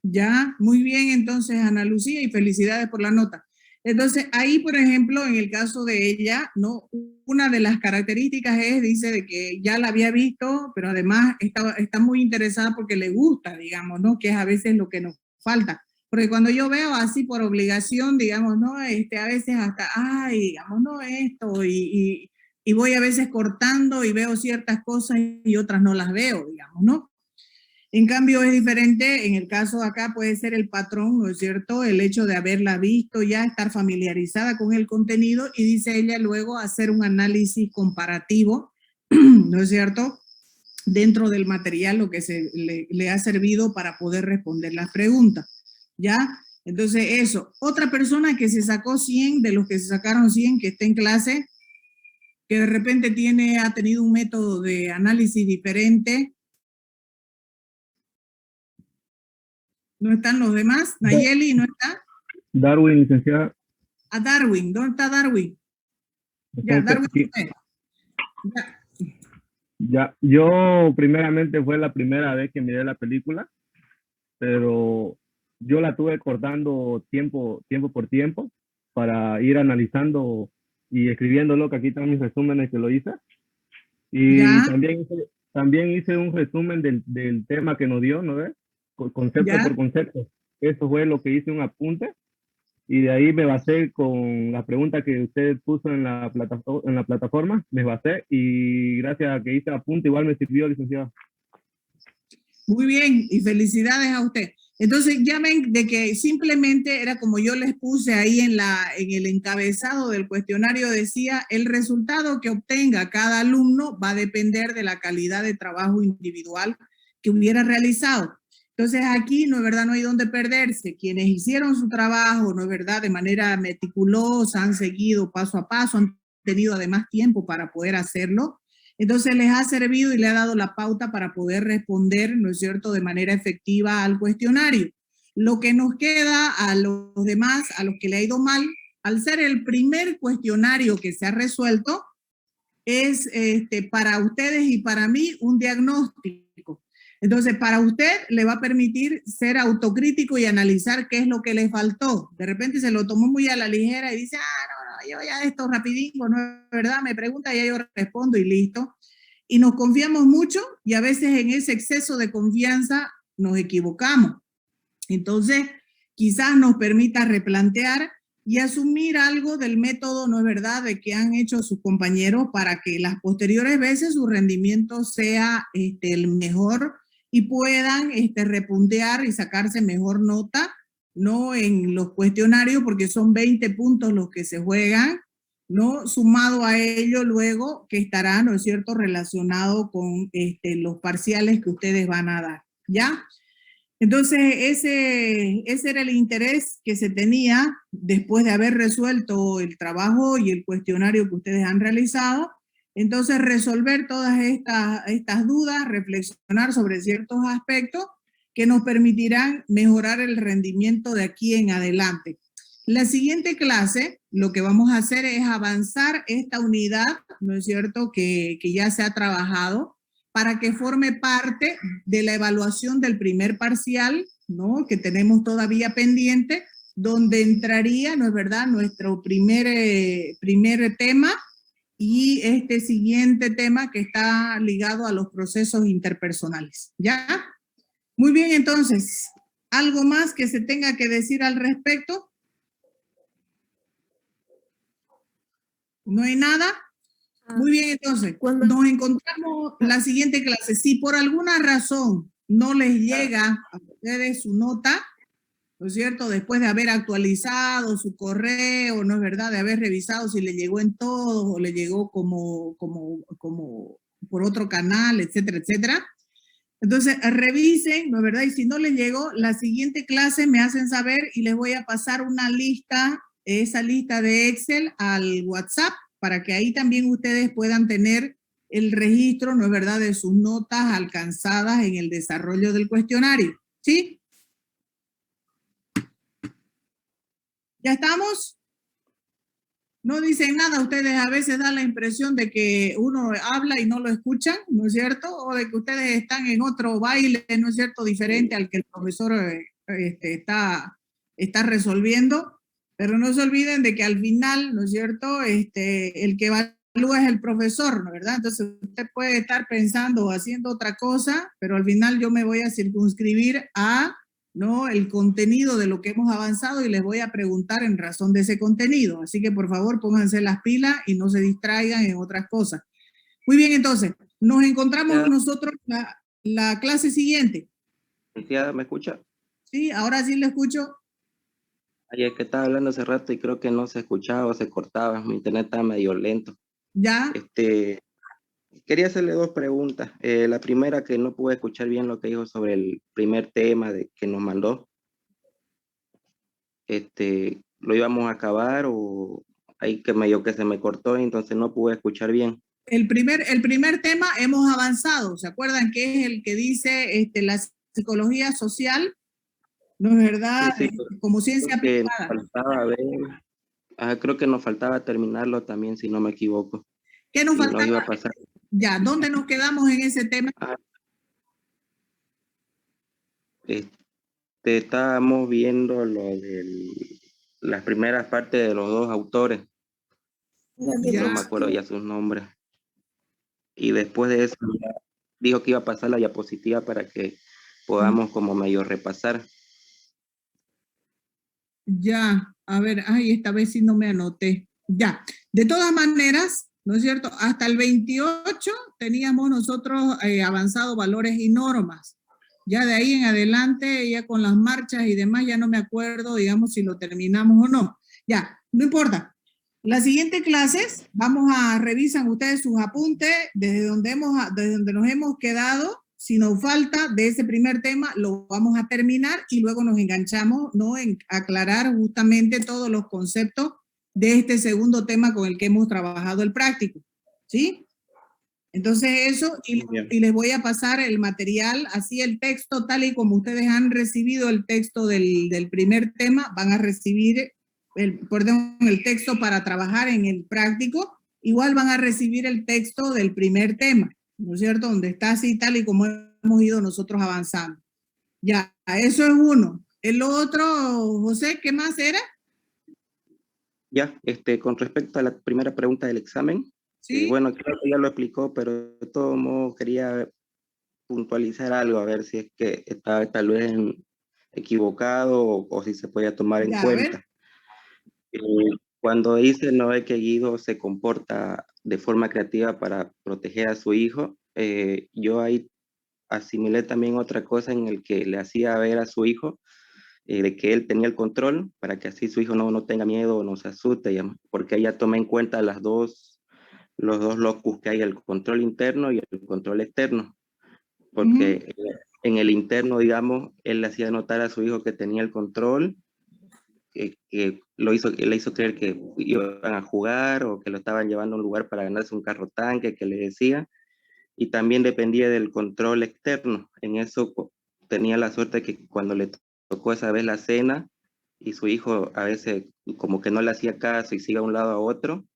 Ya, muy bien, entonces, Ana Lucía, y felicidades por la nota. Entonces, ahí, por ejemplo, en el caso de ella, ¿no? Una de las características dice de que ya la había visto, pero además está muy interesada porque le gusta, digamos, ¿no? Que es a veces lo que nos falta. Porque cuando yo veo así por obligación, digamos, ¿no? A veces hasta, ay, digamos, no, esto, y voy a veces cortando y veo ciertas cosas y otras no las veo, digamos, ¿no? En cambio, es diferente, en el caso de acá puede ser el patrón, ¿no es cierto? El hecho de haberla visto ya, estar familiarizada con el contenido, y dice ella luego hacer un análisis comparativo, ¿no es cierto?, dentro del material, lo que le ha servido para poder responder las preguntas, ¿ya? Entonces eso, otra persona que se sacó 100, de los que se sacaron 100, que está en clase, que de repente ha tenido un método de análisis diferente. ¿No están los demás? ¿Nayeli no está? Darwin, licenciada. A Darwin, ¿dónde está Darwin? Ya, Darwin. Ya, yo primeramente fue la primera vez que miré la película, pero yo la tuve cortando tiempo por tiempo para ir analizando y escribiéndolo, que aquí están mis resúmenes que lo hice. Y también hice un resumen del tema que nos dio, ¿no ves? Concepto por concepto. Eso fue lo que hice, un apunte, y de ahí me basé con la pregunta que usted puso en la plataforma, me basé, y gracias a que hice el apunte igual me sirvió, licenciado. Muy bien, y felicidades a usted. Entonces ya ven de que simplemente era como yo les puse ahí en el encabezado del cuestionario, decía, el resultado que obtenga cada alumno va a depender de la calidad de trabajo individual que hubiera realizado. Entonces aquí, no es verdad, no hay dónde perderse. Quienes hicieron su trabajo, no es verdad, de manera meticulosa, han seguido paso a paso, han tenido además tiempo para poder hacerlo. Entonces les ha servido y le ha dado la pauta para poder responder, ¿no es cierto?, de manera efectiva al cuestionario. Lo que nos queda a los demás, a los que le ha ido mal, al ser el primer cuestionario que se ha resuelto, es para ustedes y para mí un diagnóstico. Entonces, para usted le va a permitir ser autocrítico y analizar qué es lo que le faltó. De repente se lo tomó muy a la ligera y dice, no, yo ya esto rapidito, no es verdad, me pregunta y ya yo respondo y listo. Y nos confiamos mucho y a veces en ese exceso de confianza nos equivocamos. Entonces, quizás nos permita replantear y asumir algo del método, ¿no es verdad?, de que han hecho sus compañeros para que las posteriores veces su rendimiento sea el mejor y puedan repuntear y sacarse mejor nota, ¿no?, en los cuestionarios, porque son 20 puntos los que se juegan, ¿no?, sumado a ello luego que estará, ¿no es cierto?, relacionado con los parciales que ustedes van a dar, ¿ya? Entonces, ese era el interés que se tenía después de haber resuelto el trabajo y el cuestionario que ustedes han realizado. Entonces, resolver todas estas dudas, reflexionar sobre ciertos aspectos que nos permitirán mejorar el rendimiento de aquí en adelante. La siguiente clase, lo que vamos a hacer es avanzar esta unidad, ¿no es cierto?, que ya se ha trabajado, para que forme parte de la evaluación del primer parcial, ¿no?, que tenemos todavía pendiente, donde entraría, ¿no es verdad?, nuestro primer tema y este siguiente tema que está ligado a los procesos interpersonales, ¿ya? Muy bien, entonces, ¿algo más que se tenga que decir al respecto? ¿No hay nada? Muy bien, entonces, nos encontramos la siguiente clase. Si por alguna razón no les llega a ustedes su nota, ¿no es cierto?, después de haber actualizado su correo, ¿no es verdad?, de haber revisado si le llegó en todos o le llegó como por otro canal, etcétera, etcétera. Entonces, revisen, ¿no es verdad? Y si no les llegó, la siguiente clase me hacen saber y les voy a pasar una lista, esa lista de Excel al WhatsApp, para que ahí también ustedes puedan tener el registro, ¿no es verdad?, de sus notas alcanzadas en el desarrollo del cuestionario, ¿sí? ¿Ya estamos? No dicen nada, ustedes a veces dan la impresión de que uno habla y no lo escuchan, ¿no es cierto? O de que ustedes están en otro baile, ¿no es cierto?, diferente al que el profesor está resolviendo. Pero no se olviden de que al final, ¿no es cierto?, el que evalúa es el profesor, ¿no es verdad? Entonces usted puede estar pensando o haciendo otra cosa, pero al final yo me voy a circunscribir a, ¿no?, el contenido de lo que hemos avanzado y les voy a preguntar en razón de ese contenido. Así que por favor pónganse las pilas y no se distraigan en otras cosas. Muy bien, entonces, nos encontramos nosotros la clase siguiente. ¿Me escucha? Sí, ahora sí le escucho. Ayer que estaba hablando hace rato y creo que no se escuchaba o se cortaba, mi internet estaba medio lento. Ya. Quería hacerle dos preguntas. La primera, que no pude escuchar bien lo que dijo sobre el primer tema que nos mandó. ¿Lo íbamos a acabar o ahí que medio que se me cortó y entonces no pude escuchar bien? El primer tema hemos avanzado, ¿se acuerdan? Que es el que dice la psicología social, ¿no es verdad? Sí, Como ciencia aplicada. Creo que nos faltaba terminarlo también, si no me equivoco. ¿Qué nos faltaba? Nos iba a pasar. Ya, ¿dónde nos quedamos en ese tema? Estábamos viendo lo de las primeras partes de los dos autores. Ya. No me acuerdo ya sus nombres. Y después de eso dijo que iba a pasar la diapositiva para que podamos como medio repasar. Ya, a ver, ay, esta vez sí no me anoté. Ya, de todas maneras, ¿no es cierto? Hasta el 28 teníamos nosotros avanzado valores y normas, Ya de ahí en adelante, ya con las marchas y demás, ya no me acuerdo, digamos, si lo terminamos o no. Ya, no importa. Las siguientes clases, revisan ustedes sus apuntes, desde donde nos hemos quedado. Si nos falta de ese primer tema, lo vamos a terminar y luego nos enganchamos, ¿no?, en aclarar justamente todos los conceptos de este segundo tema con el que hemos trabajado el práctico, ¿sí? Entonces eso, y les voy a pasar el material, así el texto, tal y como ustedes han recibido el texto del primer tema, van a recibir el texto para trabajar en el práctico, igual van a recibir el texto del primer tema, ¿no es cierto? Donde está así, tal y como hemos ido nosotros avanzando. Ya, eso es uno. El otro, José, ¿qué más era? Ya, con respecto a la primera pregunta del examen, ¿Sí? Bueno, creo que ya lo explicó, pero de todo modo quería puntualizar algo, a ver si es que está tal vez equivocado o si se podía tomar en cuenta. Cuando dice no es que Guido se comporta de forma creativa para proteger a su hijo, yo ahí asimilé también otra cosa en el que le hacía ver a su hijo de que él tenía el control para que así su hijo no tenga miedo o no se asuste, porque ella toma en cuenta los dos locus que hay, el control interno y el control externo, porque en el interno, digamos, él le hacía notar a su hijo que tenía el control, que le hizo creer que iban a jugar o que lo estaban llevando a un lugar para ganarse un carro tanque, que le decía, y también dependía del control externo. En eso tenía la suerte que cuando le tocó esa vez la cena y su hijo a veces como que no le hacía caso y se iba a un lado a otro,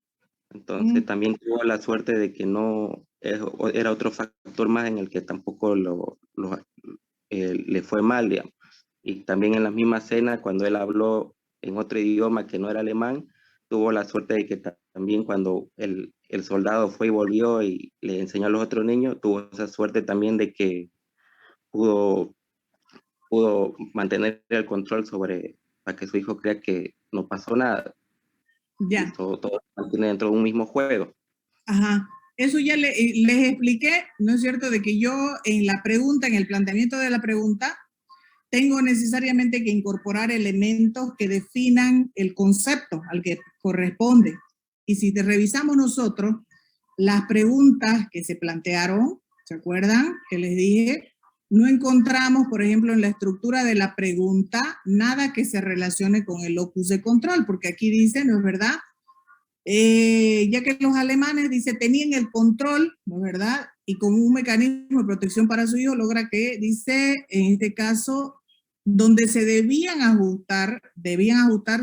entonces también tuvo la suerte de que no era otro factor más en el que tampoco le fue mal, digamos. Y también en la misma cena, cuando él habló en otro idioma que no era alemán, tuvo la suerte de que también cuando el soldado fue y volvió y le enseñó a los otros niños, tuvo esa suerte también de que pudo mantener el control para que su hijo crea que no pasó nada. Ya. Y todo se mantiene dentro de un mismo juego. Ajá. Eso ya les expliqué, ¿no es cierto?, de que yo en el planteamiento de la pregunta, tengo necesariamente que incorporar elementos que definan el concepto al que corresponde. Y si revisamos nosotros las preguntas que se plantearon, ¿se acuerdan? Que les dije, no encontramos, por ejemplo, en la estructura de la pregunta, nada que se relacione con el locus de control, porque aquí dice, ¿no es verdad?, ya que los alemanes, dice, tenían el control, ¿no es verdad?, y con un mecanismo de protección para su hijo, logra que, dice, en este caso, donde se debían ajustar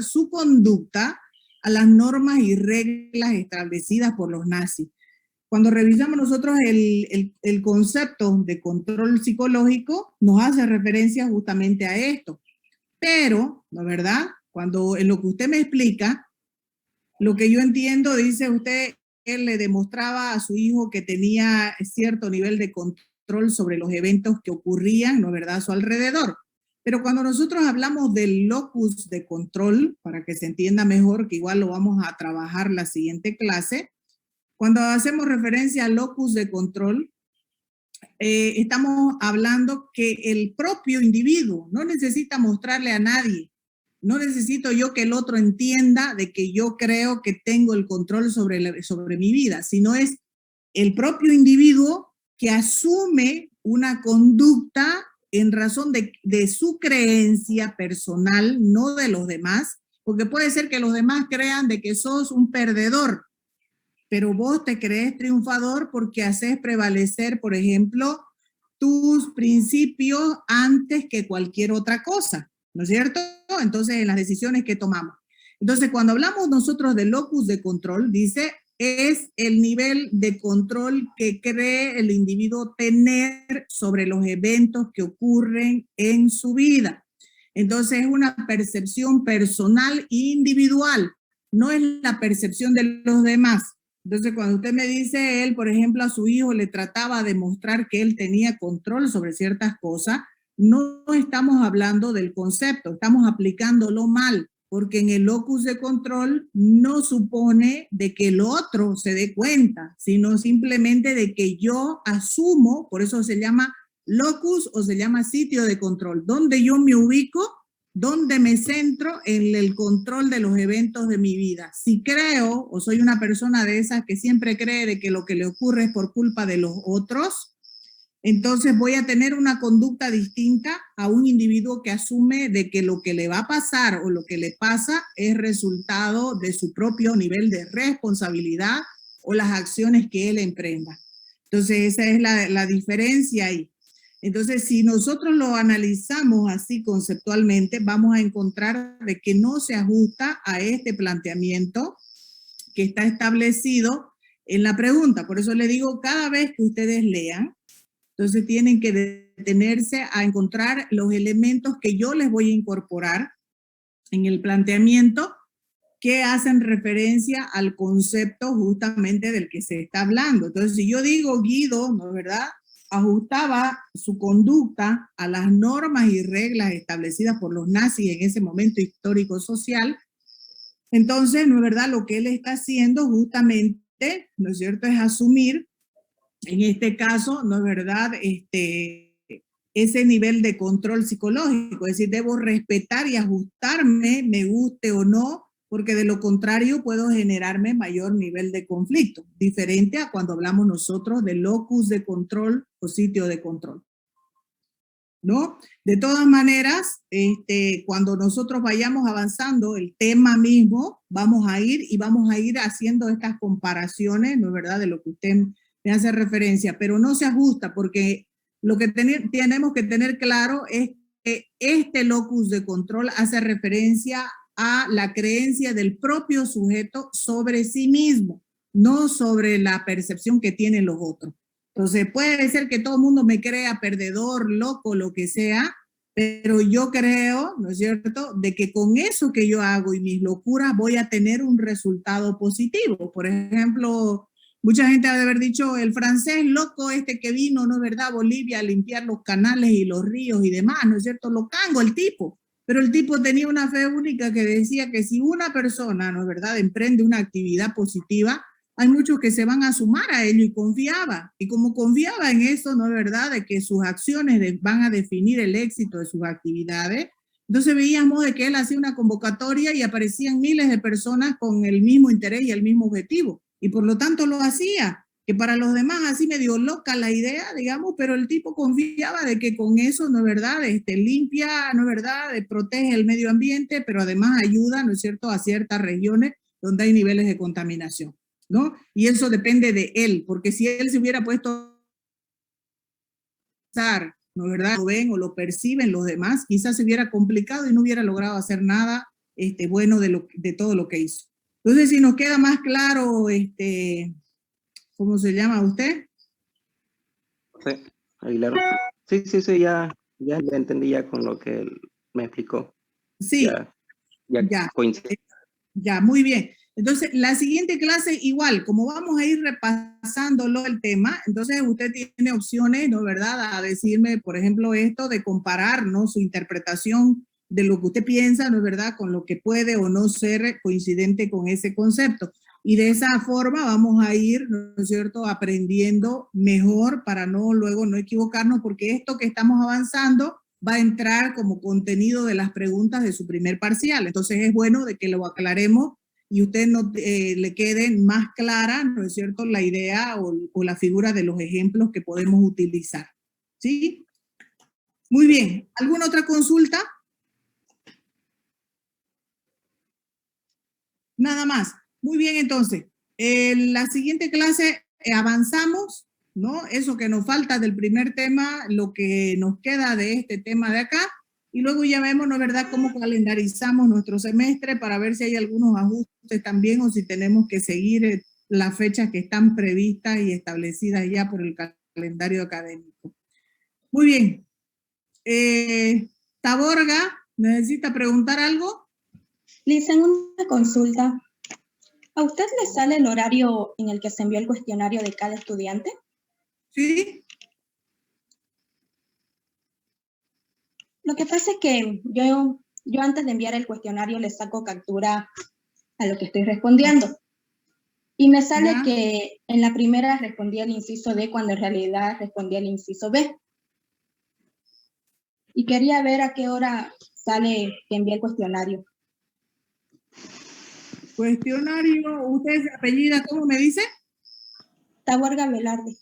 su conducta a las normas y reglas establecidas por los nazis. Cuando revisamos nosotros el concepto de control psicológico, nos hace referencia justamente a esto. Pero, ¿no es verdad?, cuando en lo que usted me explica, lo que yo entiendo, dice usted, él le demostraba a su hijo que tenía cierto nivel de control sobre los eventos que ocurrían, ¿no es verdad?, a su alrededor. Pero cuando nosotros hablamos del locus de control, para que se entienda mejor, que igual lo vamos a trabajar la siguiente clase, cuando hacemos referencia al locus de control, estamos hablando que el propio individuo no necesita mostrarle a nadie. No necesito yo que el otro entienda de que yo creo que tengo el control sobre mi vida, sino es el propio individuo que asume una conducta en razón de su creencia personal, no de los demás, porque puede ser que los demás crean de que sos un perdedor, pero vos te crees triunfador porque haces prevalecer, por ejemplo, tus principios antes que cualquier otra cosa, ¿no es cierto? Entonces, en las decisiones que tomamos. Entonces, cuando hablamos nosotros de locus de control, dice, es el nivel de control que cree el individuo tener sobre los eventos que ocurren en su vida. Entonces, es una percepción personal e individual, no es la percepción de los demás. Entonces, cuando usted me dice, él, por ejemplo, a su hijo le trataba de mostrar que él tenía control sobre ciertas cosas, no estamos hablando del concepto, estamos aplicándolo mal, porque en el locus de control no supone de que el otro se dé cuenta, sino simplemente de que yo asumo, por eso se llama locus o se llama sitio de control, donde yo me ubico, donde me centro en el control de los eventos de mi vida. Si creo, o soy una persona de esas que siempre cree de que lo que le ocurre es por culpa de los otros, entonces voy a tener una conducta distinta a un individuo que asume de que lo que le va a pasar o lo que le pasa es resultado de su propio nivel de responsabilidad o las acciones que él emprenda. Entonces esa es la diferencia ahí. Entonces si nosotros lo analizamos así conceptualmente, vamos a encontrar de que no se ajusta a este planteamiento que está establecido en la pregunta. Por eso le digo, cada vez que ustedes lean, entonces tienen que detenerse a encontrar los elementos que yo les voy a incorporar en el planteamiento que hacen referencia al concepto justamente del que se está hablando. Entonces, si yo digo Guido, ¿no es verdad?, ajustaba su conducta a las normas y reglas establecidas por los nazis en ese momento histórico social, entonces, ¿no es verdad?, lo que él está haciendo justamente, ¿no es cierto?, es asumir en este caso, ¿no es verdad?, ese nivel de control psicológico, es decir, debo respetar y ajustarme, me guste o no, porque de lo contrario puedo generarme mayor nivel de conflicto, diferente a cuando hablamos nosotros de locus de control o sitio de control, ¿no? De todas maneras, cuando nosotros vayamos avanzando el tema mismo, vamos a ir haciendo estas comparaciones, ¿no es verdad?, de lo que usted me hace referencia, pero no se ajusta porque lo que tenemos que tener claro es que este locus de control hace referencia a la creencia del propio sujeto sobre sí mismo, no sobre la percepción que tienen los otros. Entonces puede ser que todo el mundo me crea perdedor, loco, lo que sea, pero yo creo, ¿no es cierto?, de que con eso que yo hago y mis locuras voy a tener un resultado positivo. Por ejemplo, mucha gente ha de haber dicho, el francés loco que vino, ¿no es verdad?, a Bolivia a limpiar los canales y los ríos y demás, ¿no es cierto?, locango el tipo. Pero el tipo tenía una fe única que decía que si una persona, ¿no es verdad?, emprende una actividad positiva, hay muchos que se van a sumar a ello y confiaba. Y como confiaba en eso, ¿no es verdad?, de que sus acciones van a definir el éxito de sus actividades, entonces veíamos de que él hacía una convocatoria y aparecían miles de personas con el mismo interés y el mismo objetivo. Y por lo tanto lo hacía, que para los demás así medio loca la idea, digamos, pero el tipo confiaba de que con eso, ¿no es verdad?, limpia, ¿no es verdad?, protege el medio ambiente, pero además ayuda, ¿no es cierto?, a ciertas regiones donde hay niveles de contaminación, ¿no? Y eso depende de él, porque si él se hubiera puesto a pensar, ¿no es verdad?, lo ven o lo perciben los demás, quizás se hubiera complicado y no hubiera logrado hacer nada bueno de todo lo que hizo. Entonces, si nos queda más claro, ¿cómo se llama usted? Sí, Aguilar. Sí, ya entendí ya con lo que él me explicó. Sí, ya coincide. Ya, muy bien. Entonces, la siguiente clase igual, como vamos a ir repasándolo el tema, entonces usted tiene opciones, ¿no es verdad?, a decirme, por ejemplo, esto de comparar, ¿no?, su interpretación de lo que usted piensa, ¿no es verdad?, con lo que puede o no ser coincidente con ese concepto. Y de esa forma vamos a ir, ¿no es cierto?, aprendiendo mejor para luego no equivocarnos, porque esto que estamos avanzando va a entrar como contenido de las preguntas de su primer parcial. Entonces es bueno de que lo aclaremos y usted le quede más clara, ¿no es cierto?, la idea o la figura de los ejemplos que podemos utilizar. ¿Sí? Muy bien. ¿Alguna otra consulta? Nada más. Muy bien, entonces. En la siguiente clase avanzamos, ¿no? Eso que nos falta del primer tema, lo que nos queda de este tema de acá, y luego ya vemos, ¿no es verdad?, cómo calendarizamos nuestro semestre para ver si hay algunos ajustes también o si tenemos que seguir las fechas que están previstas y establecidas ya por el calendario académico. Muy bien. Taborga, ¿necesita preguntar algo? Lisa, una consulta. ¿A usted le sale el horario en el que se envió el cuestionario de cada estudiante? Sí. Lo que pasa es que yo antes de enviar el cuestionario le saco captura a lo que estoy respondiendo. Y me sale que en la primera respondí el inciso D cuando en realidad respondí el inciso B. y quería ver a qué hora sale que envié el cuestionario. Cuestionario, ¿usted se apellida cómo me dice? Taborga Velarde.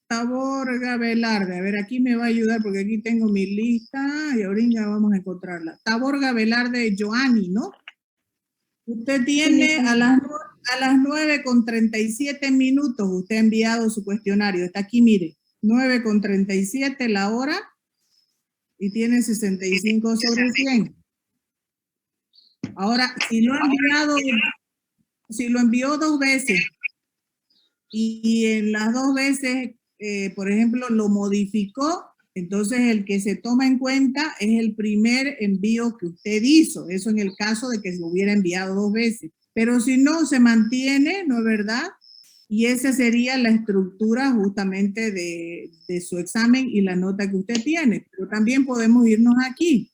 Taborga Velarde. A ver, aquí me va a ayudar porque aquí tengo mi lista y ahorita vamos a encontrarla. Taborga Velarde Joanny, ¿no? Usted tiene Sí, a las 9:37, usted ha enviado su cuestionario. Está aquí, mire, 9:37 la hora y tiene 65 sobre 100. Ahora, si lo envió 2 veces y en las 2 veces, por ejemplo, lo modificó, entonces el que se toma en cuenta es el primer envío que usted hizo. Eso en el caso de que se lo hubiera enviado 2 veces. Pero si no, se mantiene, ¿no es verdad? Y esa sería la estructura justamente de su examen y la nota que usted tiene. Pero también podemos irnos aquí.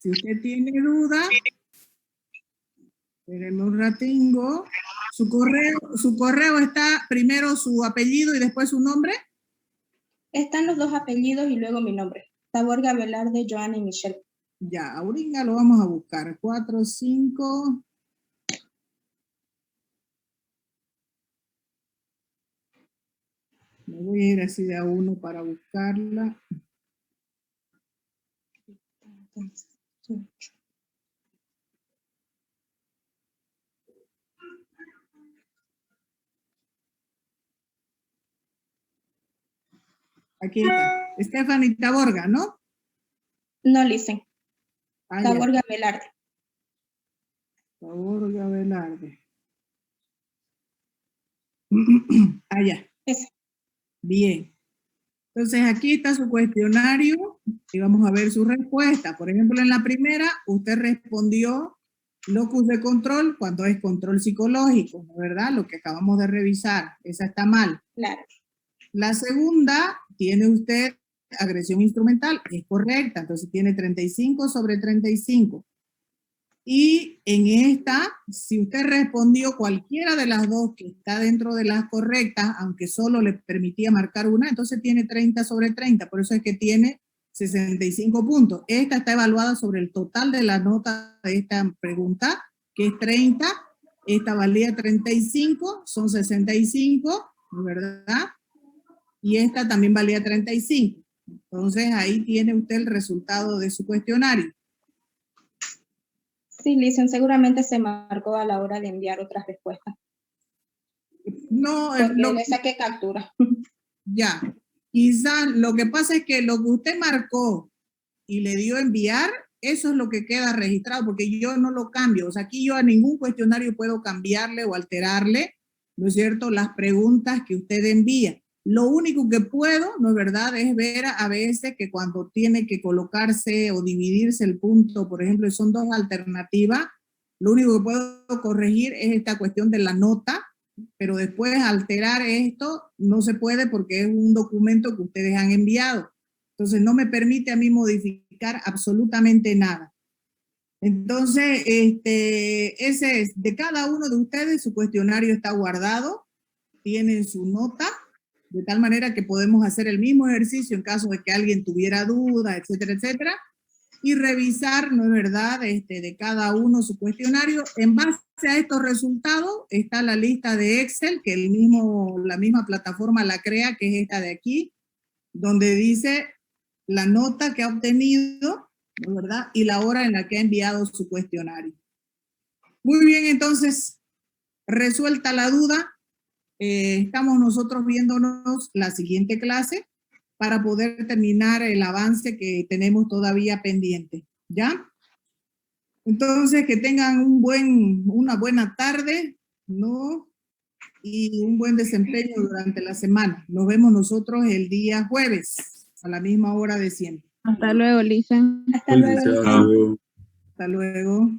Si usted tiene duda, espérenme un ratingo. Su correo está primero su apellido y después su nombre. Están los 2 apellidos y luego mi nombre. Taborga Velarde Joanny Michelle. Ya, ahorita lo vamos a buscar. 4, 5. Me voy a ir así de a uno para buscarla. Aquí está. Stephanie Taborga, ¿no? No, listen. Ah, Taborga Velarde. Taborga Velarde. Ah, ya. Ese. Bien. Entonces aquí está su cuestionario y vamos a ver su respuesta. Por ejemplo, en la primera, usted respondió locus de control cuando es control psicológico, ¿no? ¿Verdad? Lo que acabamos de revisar. Esa está mal. Claro. La segunda, tiene usted agresión instrumental, es correcta, entonces tiene 35 sobre 35. Y en esta, si usted respondió cualquiera de las 2 que está dentro de las correctas, aunque solo le permitía marcar una, entonces tiene 30 sobre 30, por eso es que tiene 65 puntos. Esta está evaluada sobre el total de la nota de esta pregunta, que es 30, esta valía 35, son 65, ¿verdad? Y esta también valía 35. Entonces ahí tiene usted el resultado de su cuestionario. Sí, Listen, seguramente se marcó a la hora de enviar otras respuestas. No, porque le saqué captura. Ya. Quizás lo que pasa es que lo que usted marcó y le dio enviar, eso es lo que queda registrado, porque yo no lo cambio. O sea, aquí yo a ningún cuestionario puedo cambiarle o alterarle, ¿no es cierto?, las preguntas que usted envía. Lo único que puedo, ¿no es verdad?, es ver a veces que cuando tiene que colocarse o dividirse el punto, por ejemplo, son 2 alternativas, lo único que puedo corregir es esta cuestión de la nota, pero después alterar esto no se puede porque es un documento que ustedes han enviado. Entonces no me permite a mí modificar absolutamente nada. Entonces, ese es, de cada uno de ustedes, su cuestionario está guardado, tienen su nota, de tal manera que podemos hacer el mismo ejercicio en caso de que alguien tuviera duda, etcétera, etcétera, y revisar, ¿no es verdad?, de cada uno su cuestionario. En base a estos resultados está la lista de Excel, que la misma plataforma la crea, que es esta de aquí, donde dice la nota que ha obtenido, ¿no es verdad?, y la hora en la que ha enviado su cuestionario. Muy bien, entonces, resuelta la duda, estamos nosotros viéndonos la siguiente clase para poder terminar el avance que tenemos todavía pendiente, ¿ya? Entonces, que tengan una buena tarde, ¿no?, y un buen desempeño durante la semana. Nos vemos nosotros el día jueves, a la misma hora de siempre. Hasta luego, Lisa. Hasta luego. Hasta luego.